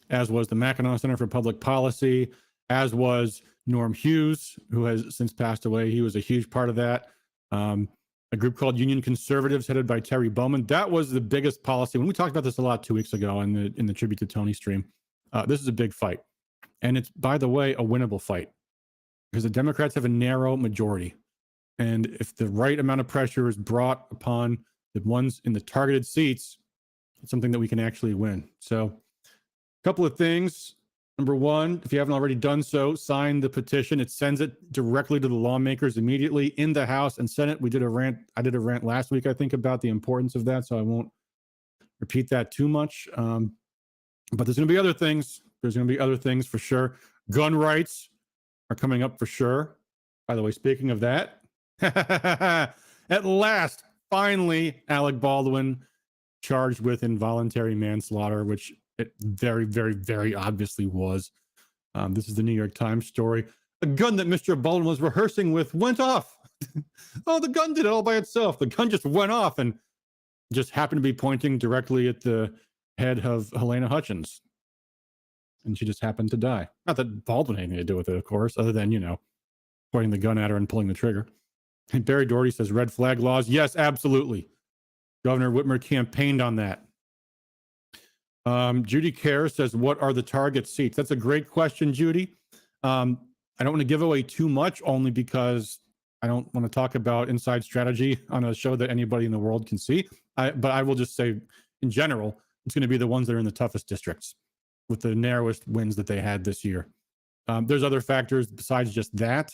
[SPEAKER 3] as was the Mackinac Center for Public Policy, as was Norm Hughes, who has since passed away. He was a huge part of that. A group called Union Conservatives, headed by Terry Bowman. That was the biggest policy. When we talked about this a lot 2 weeks ago in the Tribute to Tony stream, this is a big fight. And it's, by the way, a winnable fight because the Democrats have a narrow majority. And if the right amount of pressure is brought upon the ones in the targeted seats, it's something that we can actually win. So a couple of things. Number one, if you haven't already done so, sign the petition. It sends it directly to the lawmakers immediately in the House and Senate. I did a rant last week, I think, about the importance of that, so I won't repeat that too much. But there's going to be other things. There's going to be other things for sure. Gun rights are coming up for sure. By the way, speaking of that, at last, finally, Alec Baldwin charged with involuntary manslaughter, which it very, very, very obviously was. This is the New York Times story. A gun that Mr. Baldwin was rehearsing with went off. Oh, the gun did it all by itself. The gun just went off and just happened to be pointing directly at the head of Helena Hutchins. And she just happened to die. Not that Baldwin had anything to do with it, of course, other than, pointing the gun at her and pulling the trigger. And Barry Doherty says red flag laws. Yes, absolutely. Governor Whitmer campaigned on that. Judy Kerr says, what are the target seats? That's a great question, Judy. I don't want to give away too much, only because I don't want to talk about inside strategy on a show that anybody in the world can see. But I will just say, in general, it's going to be the ones that are in the toughest districts with the narrowest wins that they had this year. There's other factors besides just that,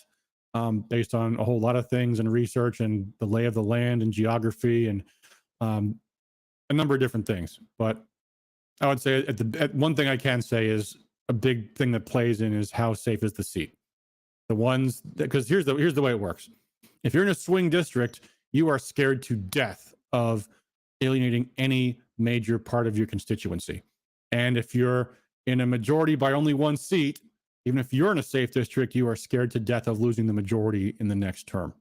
[SPEAKER 3] based on a whole lot of things and research and the lay of the land and geography and a number of different things. But I would say one thing I can say is a big thing that plays in is how safe is the seat. The ones because here's the way it works. If you're in a swing district, you are scared to death of alienating any major part of your constituency. And if you're in a majority by only one seat, even if you're in a safe district, you are scared to death of losing the majority in the next term.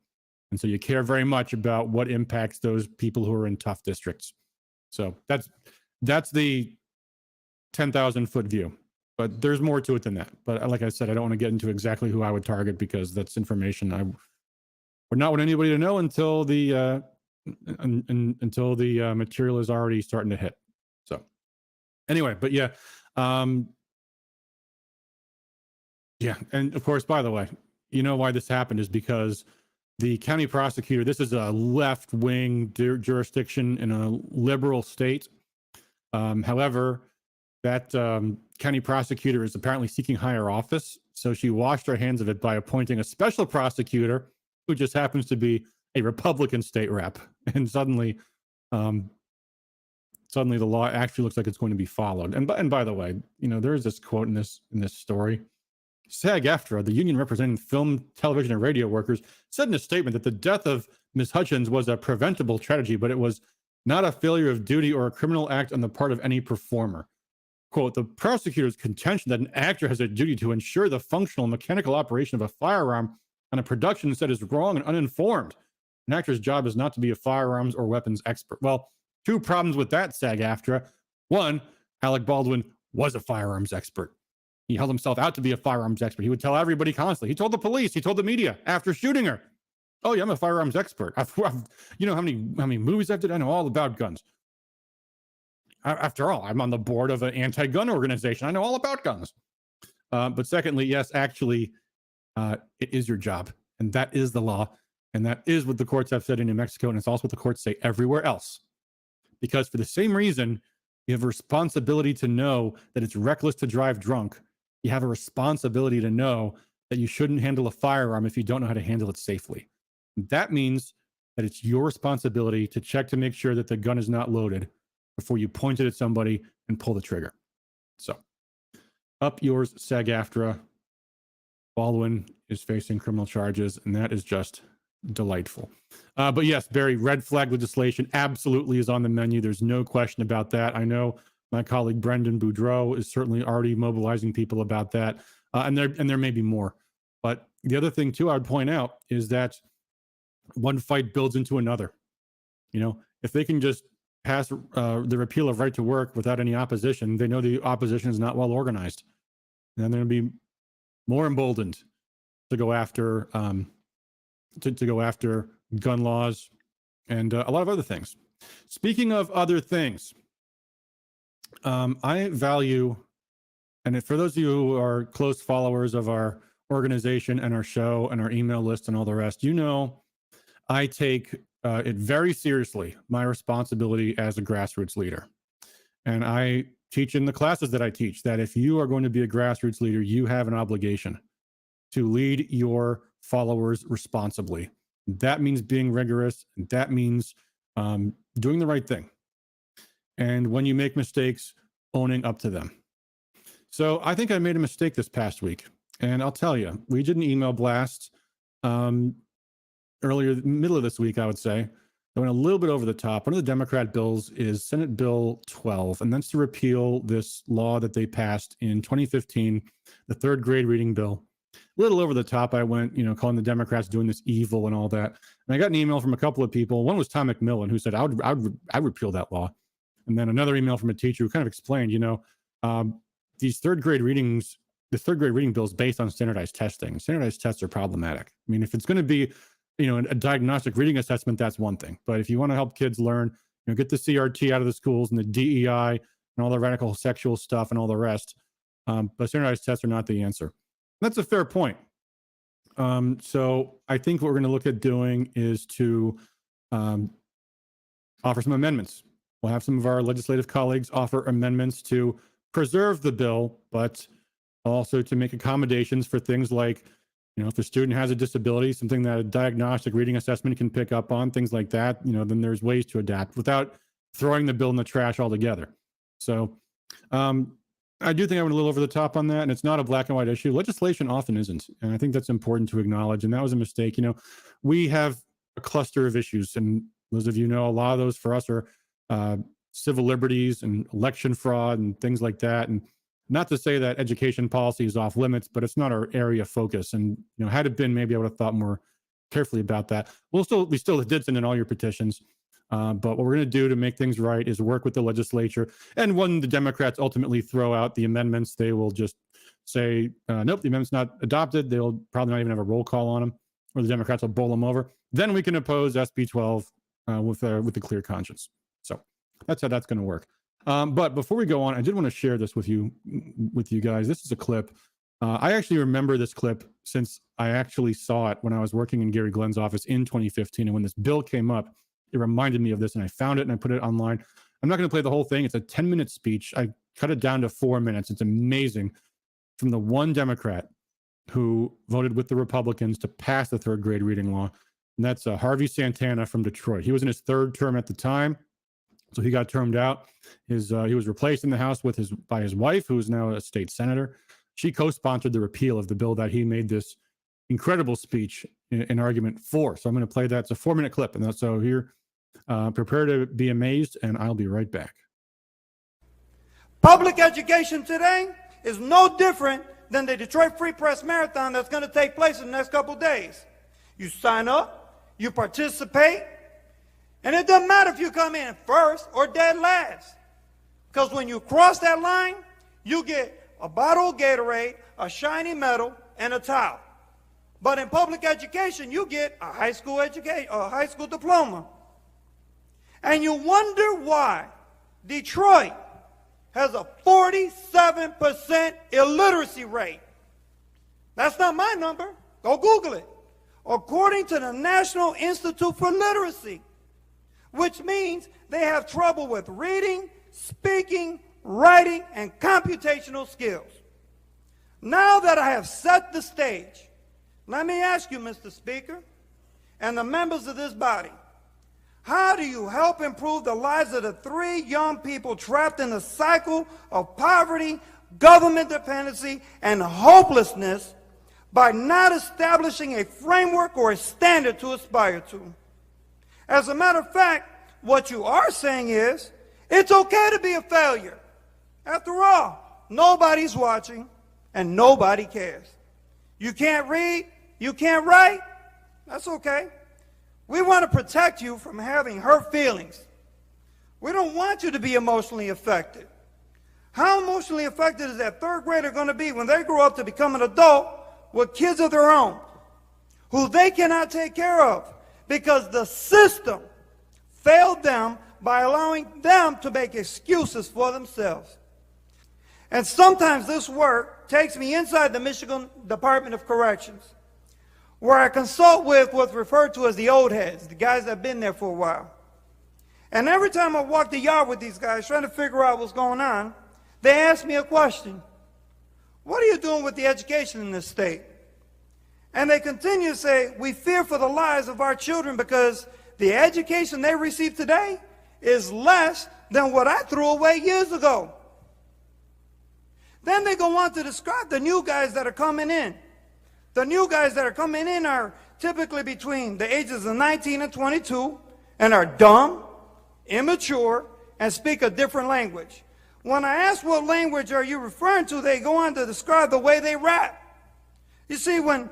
[SPEAKER 3] And so you care very much about what impacts those people who are in tough districts. So that's the 10,000 foot view, but there's more to it than that. But like I said, I don't want to get into exactly who I would target because that's information I would not want anybody to know until the material is already starting to hit. So anyway, but yeah. Yeah. And of course, by the way, you know why this happened is because the county prosecutor, this is a left-wing jurisdiction in a liberal state. However, that county prosecutor is apparently seeking higher office. So she washed her hands of it by appointing a special prosecutor who just happens to be a Republican state rep. And suddenly the law actually looks like it's going to be followed. And by the way, there is this quote in this story. SAG-AFTRA, the union representing film, television, and radio workers, said in a statement that the death of Ms. Hutchins was a preventable tragedy, but it was not a failure of duty or a criminal act on the part of any performer. Quote, the prosecutor's contention that an actor has a duty to ensure the functional mechanical operation of a firearm on a production set is wrong and uninformed. An actor's job is not to be a firearms or weapons expert. Well, two problems with that, SAG-AFTRA. One, Alec Baldwin was a firearms expert. He held himself out to be a firearms expert. He would tell everybody constantly. He told the police, he told the media after shooting her, oh yeah, I'm a firearms expert. I've you know how many movies I've did? I know all about guns. After all, I'm on the board of an anti-gun organization. I know all about guns. But secondly, yes, actually, it is your job. And that is the law. And that is what the courts have said in New Mexico. And it's also what the courts say everywhere else. Because for the same reason, you have a responsibility to know that it's reckless to drive drunk. You have a responsibility to know that you shouldn't handle a firearm if you don't know how to handle it safely. That means that it's your responsibility to check to make sure that the gun is not loaded before you point it at somebody and pull the trigger. So, up yours, SAG-AFTRA. Baldwin is facing criminal charges, and that is just delightful. But yes, Barry, red flag legislation absolutely is on the menu. There's no question about that. I know my colleague Brendan Boudreau is certainly already mobilizing people about that, and there may be more. But the other thing too, I would point out is that one fight builds into another. If they can just pass the repeal of right to work without any opposition, they know the opposition is not well organized, and they're going to be more emboldened to go after to go after gun laws and a lot of other things. Speaking of other things, I value, and for those of you who are close followers of our organization and our show and our email list and all the rest, you know, I take it very seriously, my responsibility as a grassroots leader. And I teach in the classes that I teach that if you are going to be a grassroots leader, you have an obligation to lead your followers responsibly. That means being rigorous. That means doing the right thing. And when you make mistakes, owning up to them. So I think I made a mistake this past week. And I'll tell you, we did an email blast earlier, middle of this week, I would say. I went a little bit over the top. One of the Democrat bills is Senate Bill 12, and that's to repeal this law that they passed in 2015, the third grade reading bill. A little over the top, I went, calling the Democrats doing this evil and all that. And I got an email from a couple of people. One was Tom McMillan, who said, I would repeal that law. And then another email from a teacher who kind of explained, these third grade readings, the third grade reading bill is based on standardized testing. Standardized tests are problematic. I mean, if it's going to be, a diagnostic reading assessment, that's one thing. But if you want to help kids learn, get the CRT out of the schools and the DEI and all the radical sexual stuff and all the rest, but standardized tests are not the answer. That's a fair point. So I think what we're going to look at doing is to offer some amendments. We'll have some of our legislative colleagues offer amendments to preserve the bill, but also to make accommodations for things like, if a student has a disability, something that a diagnostic reading assessment can pick up on, things like that, then there's ways to adapt without throwing the bill in the trash altogether. So I do think I went a little over the top on that, and it's not a black and white issue. Legislation often isn't, and I think that's important to acknowledge, and that was a mistake. We have a cluster of issues, and those of you know, a lot of those for us are civil liberties and election fraud and things like that. And not to say that education policy is off limits, but it's not our area of focus. And had it been, maybe I would have thought more carefully about that. We still did send in all your petitions, but what we're going to do to make things right is work with the legislature. And when the Democrats ultimately throw out the amendments, they will just say, nope, the amendment's not adopted. They'll probably not even have a roll call on them, or the Democrats will bowl them over. Then we can oppose SB 12 with a clear conscience. So that's how that's going to work. But before we go on, I did want to share this with you guys. This is a clip. I actually remember this clip since I actually saw it when I was working in Gary Glenn's office in 2015. And when this bill came up, it reminded me of this, and I found it and I put it online. I'm not going to play the whole thing. It's a 10-minute speech. I cut it down to 4 minutes. It's amazing, from the one Democrat who voted with the Republicans to pass the third grade reading law. And that's Harvey Santana from Detroit. He was in his third term at the time, so he got termed out. He was replaced in the House by his wife, who is now a state senator. She co-sponsored the repeal of the bill that he made this incredible speech in argument for. So I'm going to play that. It's a 4-minute clip. And so here, prepare to be amazed, and I'll be right back.
[SPEAKER 4] Public education today is no different than the Detroit Free Press Marathon that's going to take place in the next couple of days. You sign up, you participate, and it doesn't matter if you come in first or dead last. Because when you cross that line, you get a bottle of Gatorade, a shiny medal, and a towel. But in public education, you get a high school diploma. And you wonder why Detroit has a 47% illiteracy rate. That's not my number. Go Google it. According to the National Institute for Literacy, which means they have trouble with reading, speaking, writing, and computational skills. Now that I have set the stage, let me ask you, Mr. Speaker, and the members of this body, how do you help improve the lives of the 3 young people trapped in the cycle of poverty, government dependency, and hopelessness by not establishing a framework or a standard to aspire to? As a matter of fact, what you are saying is, it's okay to be a failure. After all, nobody's watching and nobody cares. You can't read, you can't write, that's okay. We want to protect you from having hurt feelings. We don't want you to be emotionally affected. How emotionally affected is that third grader going to be when they grow up to become an adult with kids of their own who they cannot take care of because the system failed them by allowing them to make excuses for themselves? And sometimes this work takes me inside the Michigan Department of Corrections, where I consult with what's referred to as the old heads, the guys that have been there for a while. And every time I walk the yard with these guys trying to figure out what's going on, they ask me a question. What are you doing with the education in this state? And they continue to say, we fear for the lives of our children because the education they receive today is less than what I threw away years ago. Then they go on to describe the new guys that are coming in. The new guys that are coming in are typically between the ages of 19 and 22 and are dumb, immature, and speak a different language. When I ask what language are you referring to, they go on to describe the way they rap. You see, when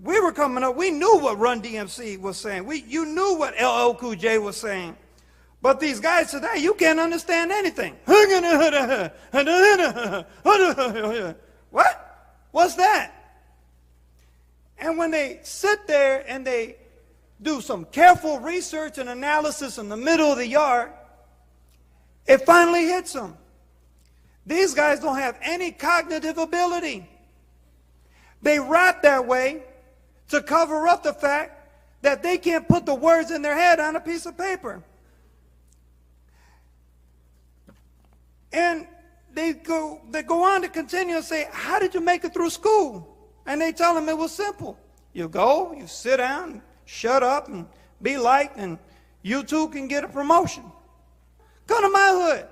[SPEAKER 4] we were coming up, we knew what Run DMC was saying. You knew what LL Cool J was saying. But these guys today, you can't understand anything. What? What's that? And when they sit there and they do some careful research and analysis in the middle of the yard, it finally hits them. These guys don't have any cognitive ability. They rap that way to cover up the fact that they can't put the words in their head on a piece of paper. And they go on to continue and say, how did you make it through school? And they tell them it was simple. You go, you sit down, shut up, and be liked, and you too can get a promotion. Come to my hood.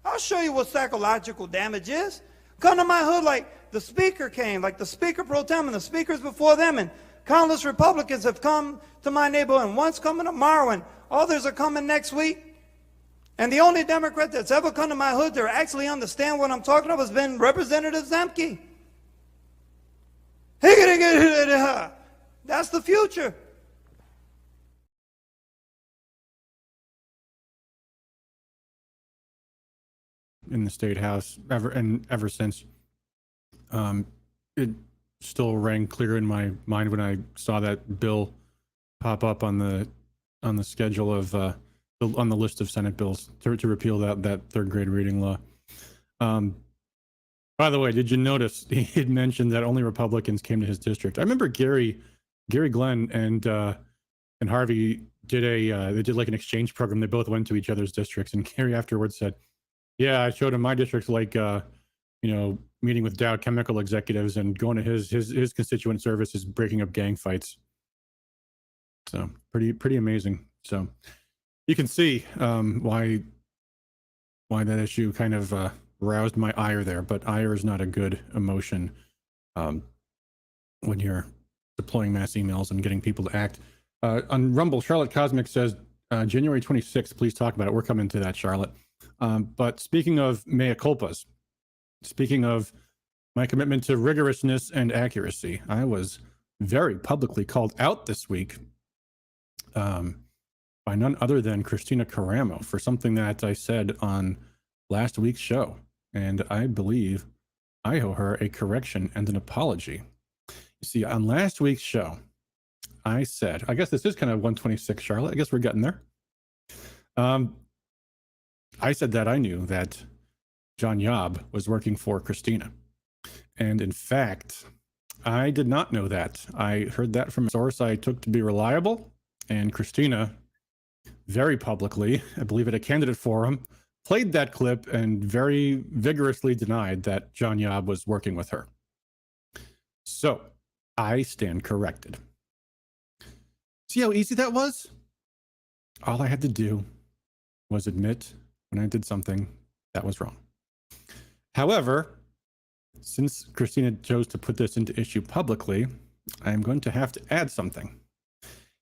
[SPEAKER 4] I'll show you what psychological damage is. Come to my hood like the speaker came, like the speaker pro tem and the speakers before them, and countless Republicans have come to my neighborhood, and one's coming tomorrow, and others are coming next week. And the only Democrat that's ever come to my hood to actually understand what I'm talking about has been Representative Zemke. That's the future.
[SPEAKER 3] In the state house ever since. It still rang clear in my mind when I saw that bill pop up on the schedule of on the list of Senate bills to repeal that third grade reading law. By the way, did you notice he had mentioned that only Republicans came to his district? I remember Gary Glenn and Harvey did like an exchange program. They both went to each other's districts, and Gary afterwards said, "Yeah, I showed him my district's like meeting with Dow Chemical executives, and going to his constituent service is breaking up gang fights." So pretty amazing. So you can see why that issue kind of roused my ire there, but ire is not a good emotion when you're deploying mass emails and getting people to act. On Rumble, Charlotte Cosmic says, January 26th, please talk about it. We're coming to that, Charlotte. But speaking of mea culpas, speaking of my commitment to rigorousness and accuracy, I was very publicly called out this week by none other than Christina Caramo for something that I said on last week's show. And I believe I owe her a correction and an apology. You see, on last week's show, I said, I guess this is kind of 126, Charlotte. I guess we're getting there. I said that I knew that John Yob was working for Christina. And in fact, I did not know that. I heard that from a source I took to be reliable. And Christina, very publicly, I believe at a candidate forum, played that clip and very vigorously denied that John Yob was working with her. So I stand corrected. See how easy that was? All I had to do was admit when I did something that was wrong. However, since Christina chose to put this into issue publicly, I am going to have to add something.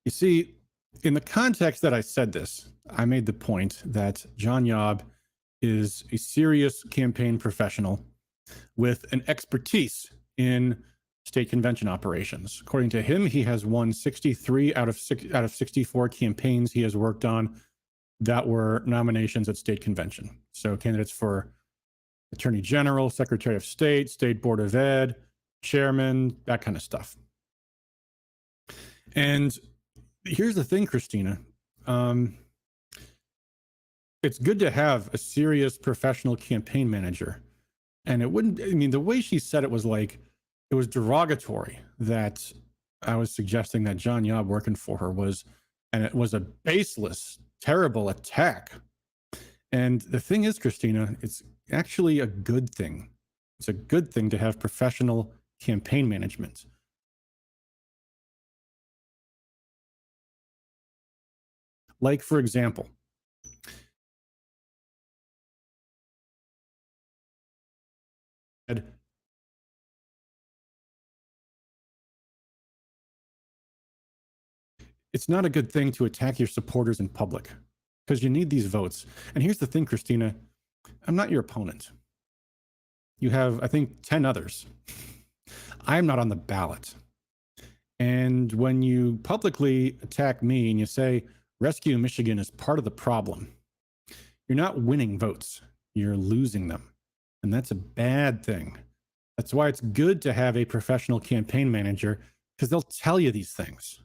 [SPEAKER 3] You see, in the context that I said this, I made the point that John Yob is a serious campaign professional with an expertise in state convention operations. According to him, he has won 63 out of 64 campaigns he has worked on. that were nominations at state convention. So candidates for Attorney General, Secretary of State, State Board of Ed, Chairman, that kind of stuff. And here's the thing, Christina. It's good to have a serious professional campaign manager. And it wouldn't, I mean, the way she said it was like, it was derogatory that I was suggesting that John Yob working for her was, and it was a baseless, terrible attack. And the thing is, Christina, it's actually a good thing. It's a good thing to have professional campaign management. Like, for example, it's not a good thing to attack your supporters in public because you need these votes. And here's the thing, Christina, I'm not your opponent. You have, I think, 10 others. I'm not on the ballot. And when you publicly attack me and you say, Rescue Michigan is part of the problem, you're not winning votes, you're losing them. And that's a bad thing. That's why it's good to have a professional campaign manager, because they'll tell you these things.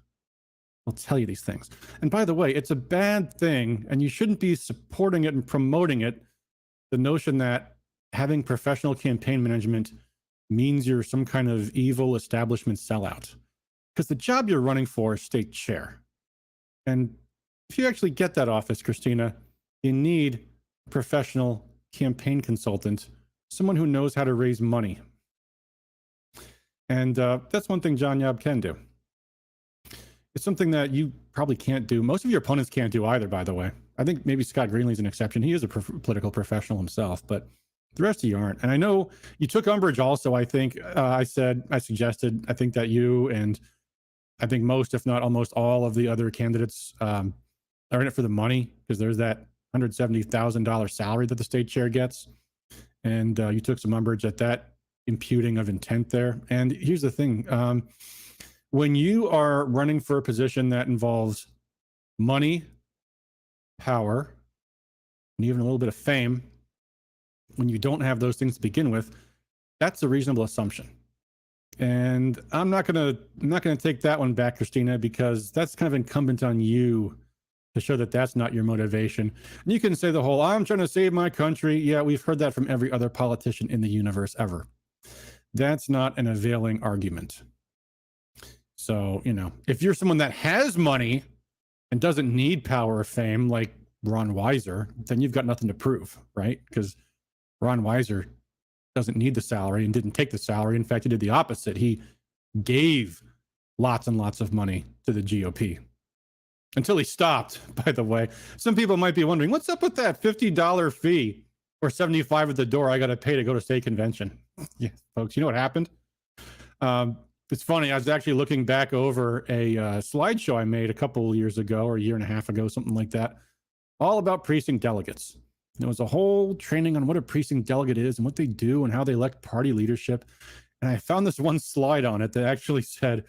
[SPEAKER 3] They'll tell you these things. And by the way, it's a bad thing, and you shouldn't be supporting it and promoting it, the notion that having professional campaign management means you're some kind of evil establishment sellout. Because the job you're running for is state chair. And if you actually get that office, Christina, you need a professional campaign consultant, someone who knows how to raise money. And that's one thing John Yob can do. It's something that you probably can't do. Most of your opponents can't do either, by the way. I think maybe Scott Greenlee's an exception. He is a political professional himself, but the rest of you aren't. And I know you took umbrage also. I think I suggested, I think that you and I think most, if not almost all of the other candidates are in it for the money, because there's that $170,000 salary that the state chair gets. And you took some umbrage at that imputing of intent there. And here's the thing. When you are running for a position that involves money, power, and even a little bit of fame, when you don't have those things to begin with, that's a reasonable assumption. And I'm not gonna take that one back, Christina, because that's kind of incumbent on you to show that that's not your motivation. And you can say the whole, I'm trying to save my country. Yeah, we've heard that from every other politician in the universe ever. That's not an availing argument. So, you know, if you're someone that has money and doesn't need power or fame like Ron Weiser, then you've got nothing to prove, right? Because Ron Weiser doesn't need the salary and didn't take the salary. In fact, he did the opposite. He gave lots and lots of money to the GOP until he stopped, by the way. Some people might be wondering, what's up with that $50 fee or $75 at the door I got to pay to go to state convention? Yeah, folks, you know what happened? It's funny. I was actually looking back over a slideshow I made a couple of years ago or a year and a half ago, something like that, all about precinct delegates. There was a whole training on what a precinct delegate is and what they do and how they elect party leadership. And I found this one slide on it that actually said,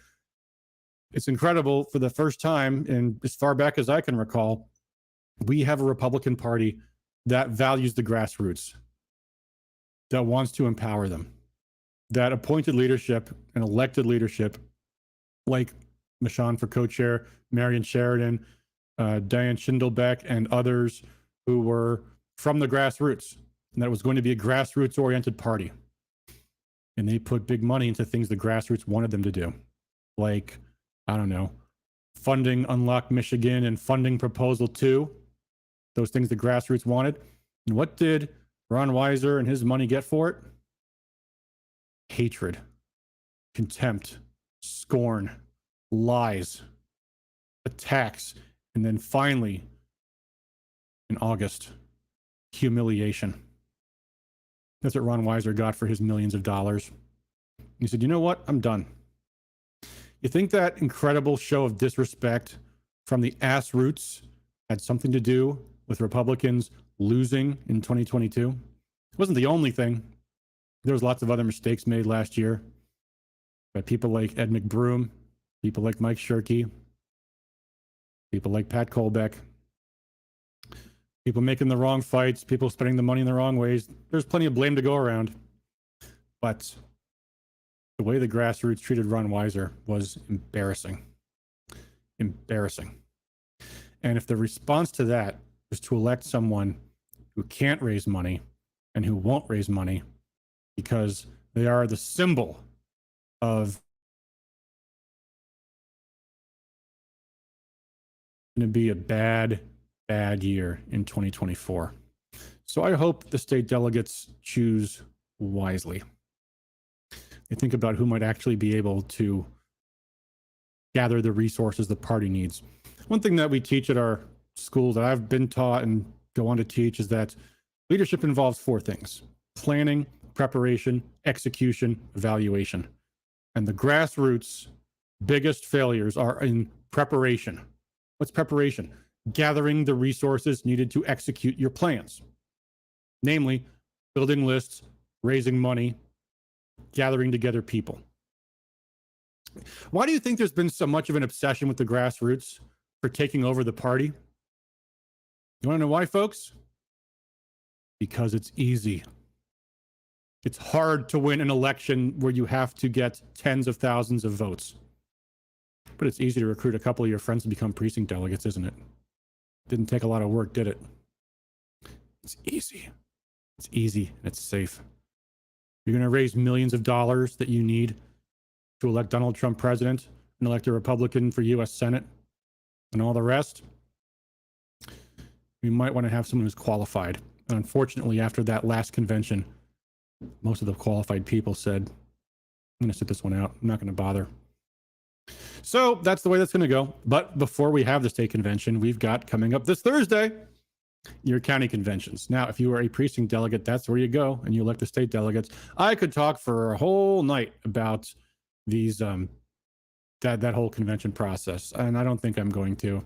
[SPEAKER 3] it's incredible, for the first time, and as far back as I can recall, we have a Republican Party that values the grassroots, that wants to empower them, that appointed leadership and elected leadership, like Michonne for co-chair, Marion Sheridan, Diane Schindelbeck, and others who were from the grassroots, and that it was going to be a grassroots-oriented party. And they put big money into things the grassroots wanted them to do, like, I don't know, funding Unlock Michigan and funding Proposal 2, those things the grassroots wanted. And what did Ron Weiser and his money get for it? Hatred, contempt, scorn, lies, attacks, and then finally, in August, humiliation. That's what Ron Weiser got for his millions of dollars. He said, you know what? I'm done. You think that incredible show of disrespect from the ass roots had something to do with Republicans losing in 2022? It wasn't the only thing. There was lots of other mistakes made last year by people like Ed McBroom, people like Mike Shirkey, people like Pat Kolbeck. people making the wrong fights, people spending the money in the wrong ways. There's plenty of blame to go around. But the way the grassroots treated Ron Weiser was embarrassing. Embarrassing. And if the response to that is to elect someone who can't raise money and who won't raise money because they are the symbol of going to be a bad year in 2024. So I hope the state delegates choose wisely. They think about who might actually be able to gather the resources the party needs. One thing that we teach at our school that I've been taught and go on to teach is that leadership involves 4 things: planning, preparation, execution, evaluation. And the grassroots' biggest failures are in preparation. What's preparation? Gathering the resources needed to execute your plans. Namely, building lists, raising money, gathering together people. Why do you think there's been so much of an obsession with the grassroots for taking over the party? You want to know why, folks? Because it's easy. It's hard to win an election where you have to get tens of thousands of votes. But it's easy to recruit a couple of your friends to become precinct delegates, isn't it? Didn't take a lot of work, did it? It's easy. It's easy and it's safe. You're going to raise millions of dollars that you need to elect Donald Trump president and elect a Republican for U.S. Senate and all the rest. You might want to have someone who's qualified. And unfortunately, after that last convention, most of the qualified people said, I'm going to sit this one out. I'm not going to bother. So that's the way that's going to go. But before we have the state convention, we've got coming up this Thursday, your county conventions. Now, if you are a precinct delegate, that's where you go and you elect the state delegates. I could talk for a whole night about these, that whole convention process. And I don't think I'm going to.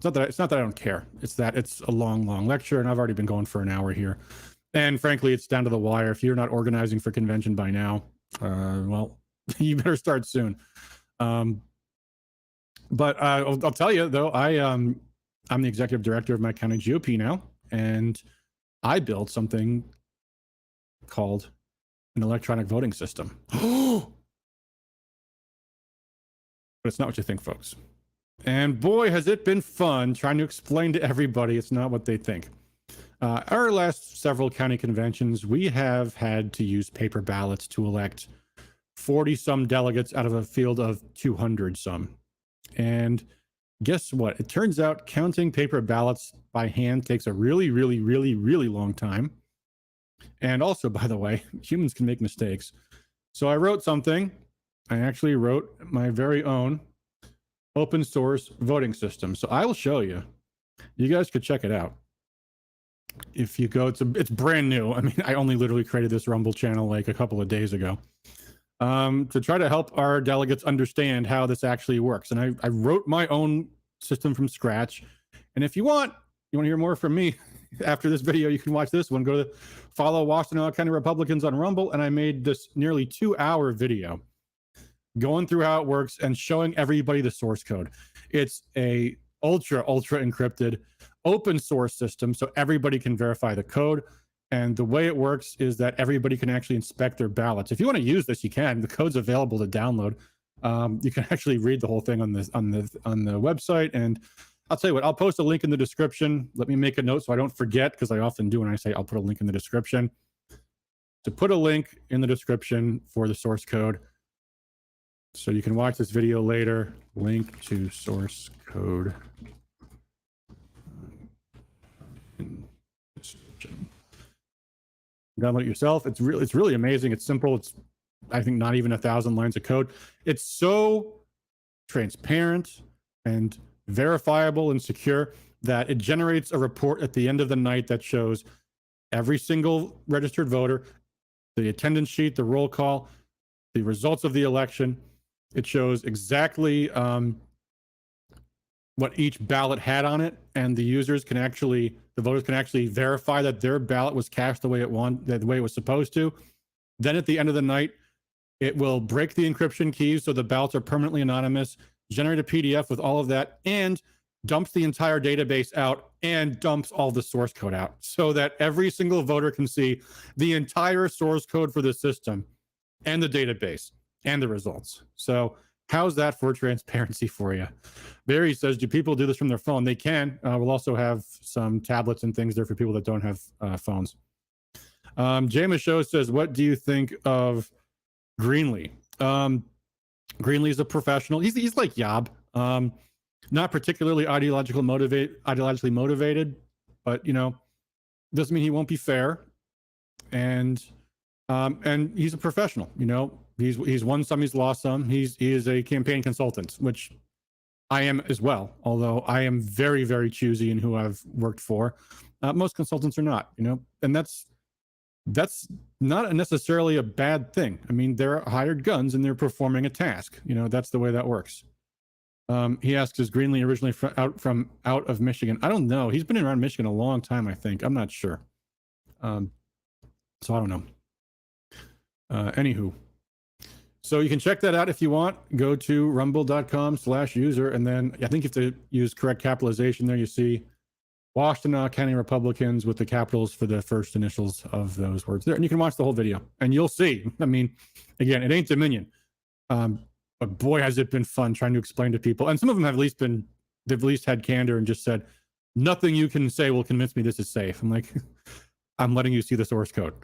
[SPEAKER 3] It's not that I don't care. It's that it's a long lecture and I've already been going for an hour here. And frankly, it's down to the wire. If you're not organizing for convention by now, well, you better start soon. But I'll tell you though, I'm the executive director of my county GOP now, and I built something called an electronic voting system. But it's not what you think, folks. And boy, has it been fun trying to explain to everybody it's not what they think. Our last several county conventions, we have had to use paper ballots to elect 40-some delegates out of a field of 200-some. And guess what? It turns out counting paper ballots by hand takes a really long time. And also, by the way, humans can make mistakes. So I wrote something. I actually wrote my very own open source voting system. So I will show you. You guys could check it out. If you go, it's brand new. I mean, I only literally created this Rumble channel like a couple of days ago to try to help our delegates understand how this actually works. And I wrote my own system from scratch. And if you want to hear more from me after this video, you can watch this one. Go to follow Washtenaw County Republicans on Rumble. And I made this nearly 2-hour video going through how it works and showing everybody the source code. It's a ultra encrypted open source system, so everybody can verify the code. And the way it works is that everybody can actually inspect their ballots. If you want to use this, you can. The code's available to download. You can actually read the whole thing on the website. And I'll tell you what, I'll post a link in the description. Let me make a note so I don't forget, because I often do when I say I'll put a link in the description. To put a link in the description for the source code, so you can watch this video later. Link to source code. Download it yourself. It's really amazing. It's simple. It's, I think, not even 1,000 lines of code. It's so transparent and verifiable and secure that it generates a report at the end of the night that shows every single registered voter, the attendance sheet, the roll call, the results of the election. It shows exactly what each ballot had on it, and the voters can actually verify that their ballot was cast the way it was supposed to. Then at the end of the night, it will break the encryption keys so the ballots are permanently anonymous, generate a PDF with all of that, and dumps the entire database out and dumps all the source code out so that every single voter can see the entire source code for the system and the database and the results. So how's that for transparency for you? Barry says, do people do this from their phone? They can. We'll also have some tablets and things there for people that don't have phones. James Show says, what do you think of Greenlee? Greenlee is a professional. He's like Yob. Not particularly ideologically motivated, but doesn't mean he won't be fair. And he's a professional. He's won some, he's lost some. He is a campaign consultant, which I am as well. Although I am very, very choosy in who I've worked for. Most consultants are not. And that's not necessarily a bad thing. I mean, they're hired guns and they're performing a task. That's the way that works. He asks, is Greenlee originally out of Michigan? I don't know. He's been around Michigan a long time, I think. I'm not sure. So I don't know. Anywho. So you can check that out if you want. Go to rumble.com/user. And then I think you have to use correct capitalization there. You see Washtenaw County Republicans with the capitals for the first initials of those words there. And you can watch the whole video and you'll see. I mean, again, it ain't Dominion. But boy, has it been fun trying to explain to people. And some of them they've at least had candor and just said, nothing you can say will convince me this is safe. I'm like, I'm letting you see the source code.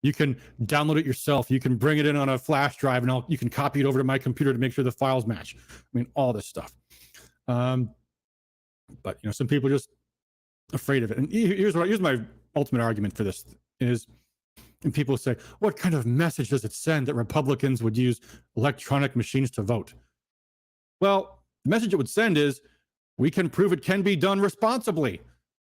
[SPEAKER 3] You can download it yourself. You can bring it in on a flash drive and you can copy it over to my computer to make sure the files match. I mean, all this stuff. But some people are just afraid of it. And here's my ultimate argument for this is, and people say, what kind of message does it send that Republicans would use electronic machines to vote? Well, the message it would send is, we can prove it can be done responsibly.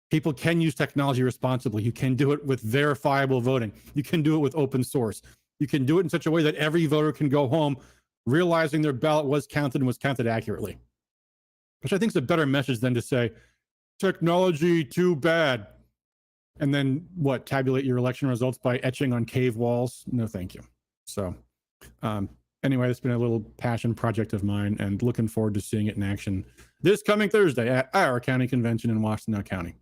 [SPEAKER 3] People can use technology responsibly. You can do it with verifiable voting. You can do it with open source. You can do it in such a way that every voter can go home realizing their ballot was counted and was counted accurately. Which I think is a better message than to say, technology too bad. And then tabulate your election results by etching on cave walls? No, thank you. So anyway, it's been a little passion project of mine and looking forward to seeing it in action this coming Thursday at our county convention in Washtenaw County.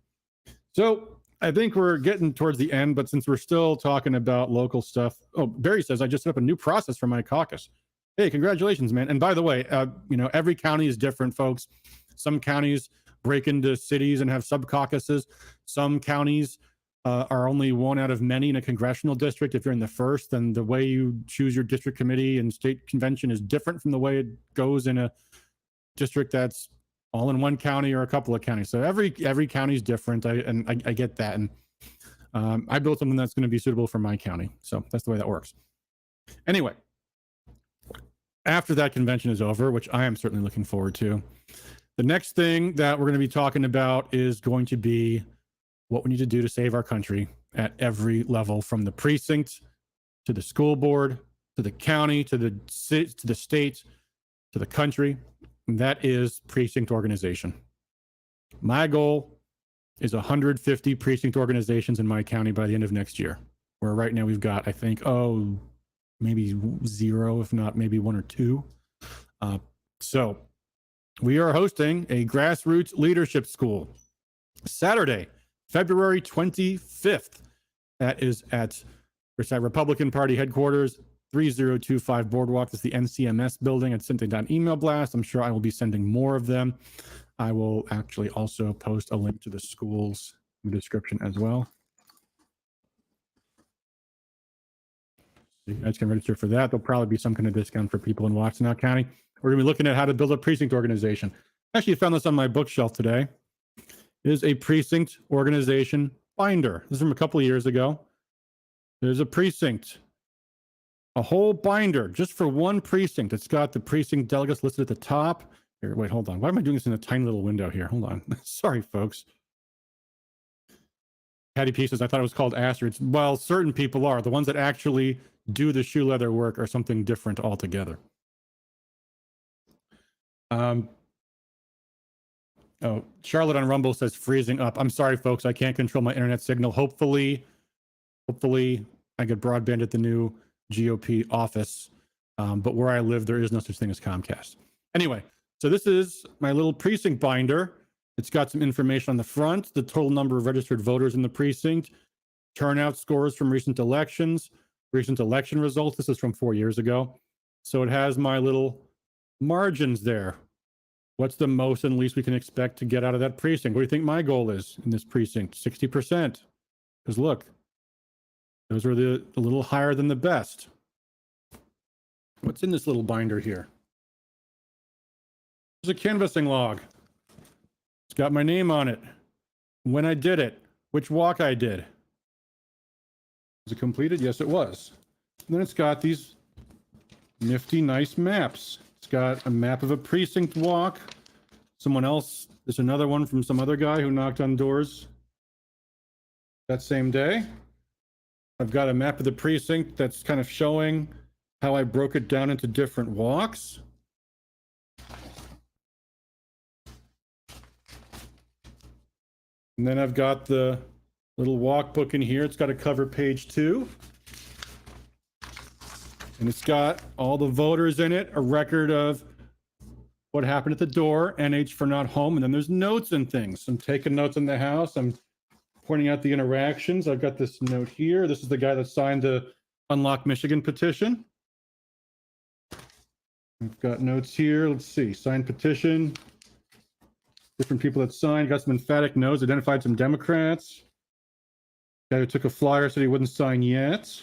[SPEAKER 3] So I think we're getting towards the end, but since we're still talking about local stuff. Oh, Barry says, I just set up a new process for my caucus. Hey, congratulations, man. And by the way, every county is different, folks. Some counties break into cities and have sub-caucuses. Some counties are only one out of many in a congressional district. If you're in the first, then the way you choose your district committee and state convention is different from the way it goes in a district that's all in one county or a couple of counties. So every county is different. I get that. And I built something that's going to be suitable for my county. So that's the way that works. Anyway, after that convention is over, which I am certainly looking forward to, the next thing that we're going to be talking about is going to be what we need to do to save our country at every level, from the precinct to the school board, to the county, to the state, to the country. And that is precinct organization. My goal is 150 precinct organizations in my county by the end of next year, where right now we've got, I think, maybe 0, if not maybe 1 or 2. So we are hosting a grassroots leadership school Saturday, February 25th. That is at Republican Party headquarters, 3025 Boardwalk. That's the NCMS building. I sent an email blast. I'm sure I will be sending more of them. I will actually also post a link to the schools in the description as well. So you guys can register for that. There'll probably be some kind of discount for people in Washtenaw County. We're going to be looking at how to build a precinct organization. Actually, I found this on my bookshelf today. It is a precinct organization binder. This is from a couple of years ago. There's a precinct, a whole binder just for one precinct. It's got the precinct delegates listed at the top. Here, wait, hold on. Why am I doing this in a tiny little window here? Hold on. Sorry, folks. Patty P says, I thought it was called asterisks. Well, certain people are. The ones that actually do the shoe leather work are something different altogether. Oh, Charlotte on Rumble says freezing up. I'm sorry, folks. I can't control my internet signal. Hopefully I get broadband at the new GOP office. But where I live, there is no such thing as Comcast. Anyway, so this is my little precinct binder. It's got some information on the front, the total number of registered voters in the precinct, turnout scores from recent elections, recent election results. This is from 4 years ago. So it has my little margins there. What's the most and least we can expect to get out of that precinct? What do you think my goal is in this precinct? 60%. Because look, those are the little higher than the best. What's in this little binder here? There's a canvassing log. It's got my name on it, when I did it, which walk I did. Was it completed? Yes, it was. And then it's got these nifty, nice maps. It's got a map of a precinct walk. Someone else, there's another one from some other guy who knocked on doors that same day. I've got a map of the precinct that's kind of showing how I broke it down into different walks. And then I've got the little walk book in here. It's got a cover page 2. And it's got all the voters in it, a record of what happened at the door, NH for not home, and then there's notes and things. I'm taking notes in the house. I'm pointing out the interactions. I've got this note here. This is the guy that signed the Unlock Michigan petition. I've got notes here. Let's see, signed petition. Different people that signed, got some emphatic no's, identified some Democrats. Guy who took a flyer said he wouldn't sign yet.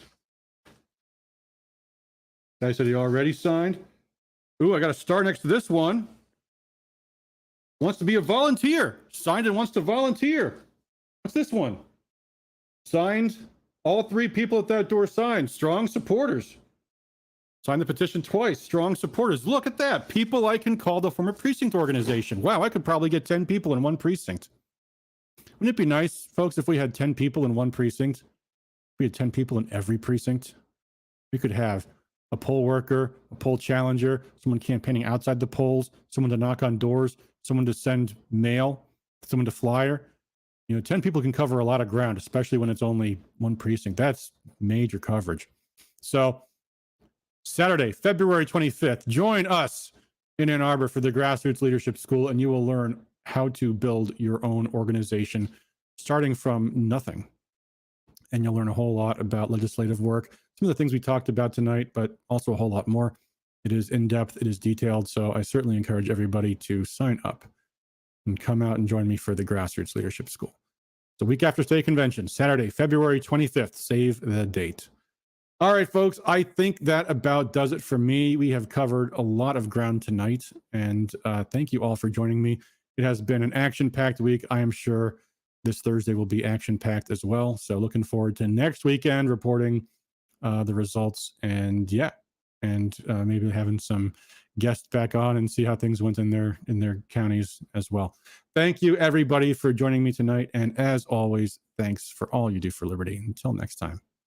[SPEAKER 3] Guy said he already signed. Ooh, I got a star next to this one. Wants to be a volunteer. Signed and wants to volunteer. What's this one? Signed. All 3 people at that door signed. Strong supporters. Signed the petition twice. Strong supporters. Look at that. People I can call the former precinct organization. Wow, I could probably get 10 people in one precinct. Wouldn't it be nice, folks, if we had 10 people in one precinct? We had 10 people in every precinct. We could have a poll worker, a poll challenger, someone campaigning outside the polls, someone to knock on doors, someone to send mail, someone to flyer. 10 people can cover a lot of ground, especially when it's only one precinct. That's major coverage. So Saturday, February 25th, join us in Ann Arbor for the Grassroots Leadership School, and you will learn how to build your own organization starting from nothing. And you'll learn a whole lot about legislative work, some of the things we talked about tonight, but also a whole lot more. It is in-depth, it is detailed, so I certainly encourage everybody to sign up and come out and join me for the Grassroots Leadership School. The week after state convention, Saturday, February 25th. Save the date. All right, folks, I think that about does it for me. We have covered a lot of ground tonight, and thank you all for joining me. It has been an action-packed week. I am sure this Thursday will be action-packed as well. So looking forward to next weekend reporting the results, and maybe having some guests back on and see how things went in their counties as well. Thank you, everybody, for joining me tonight. And as always, thanks for all you do for liberty. Until next time.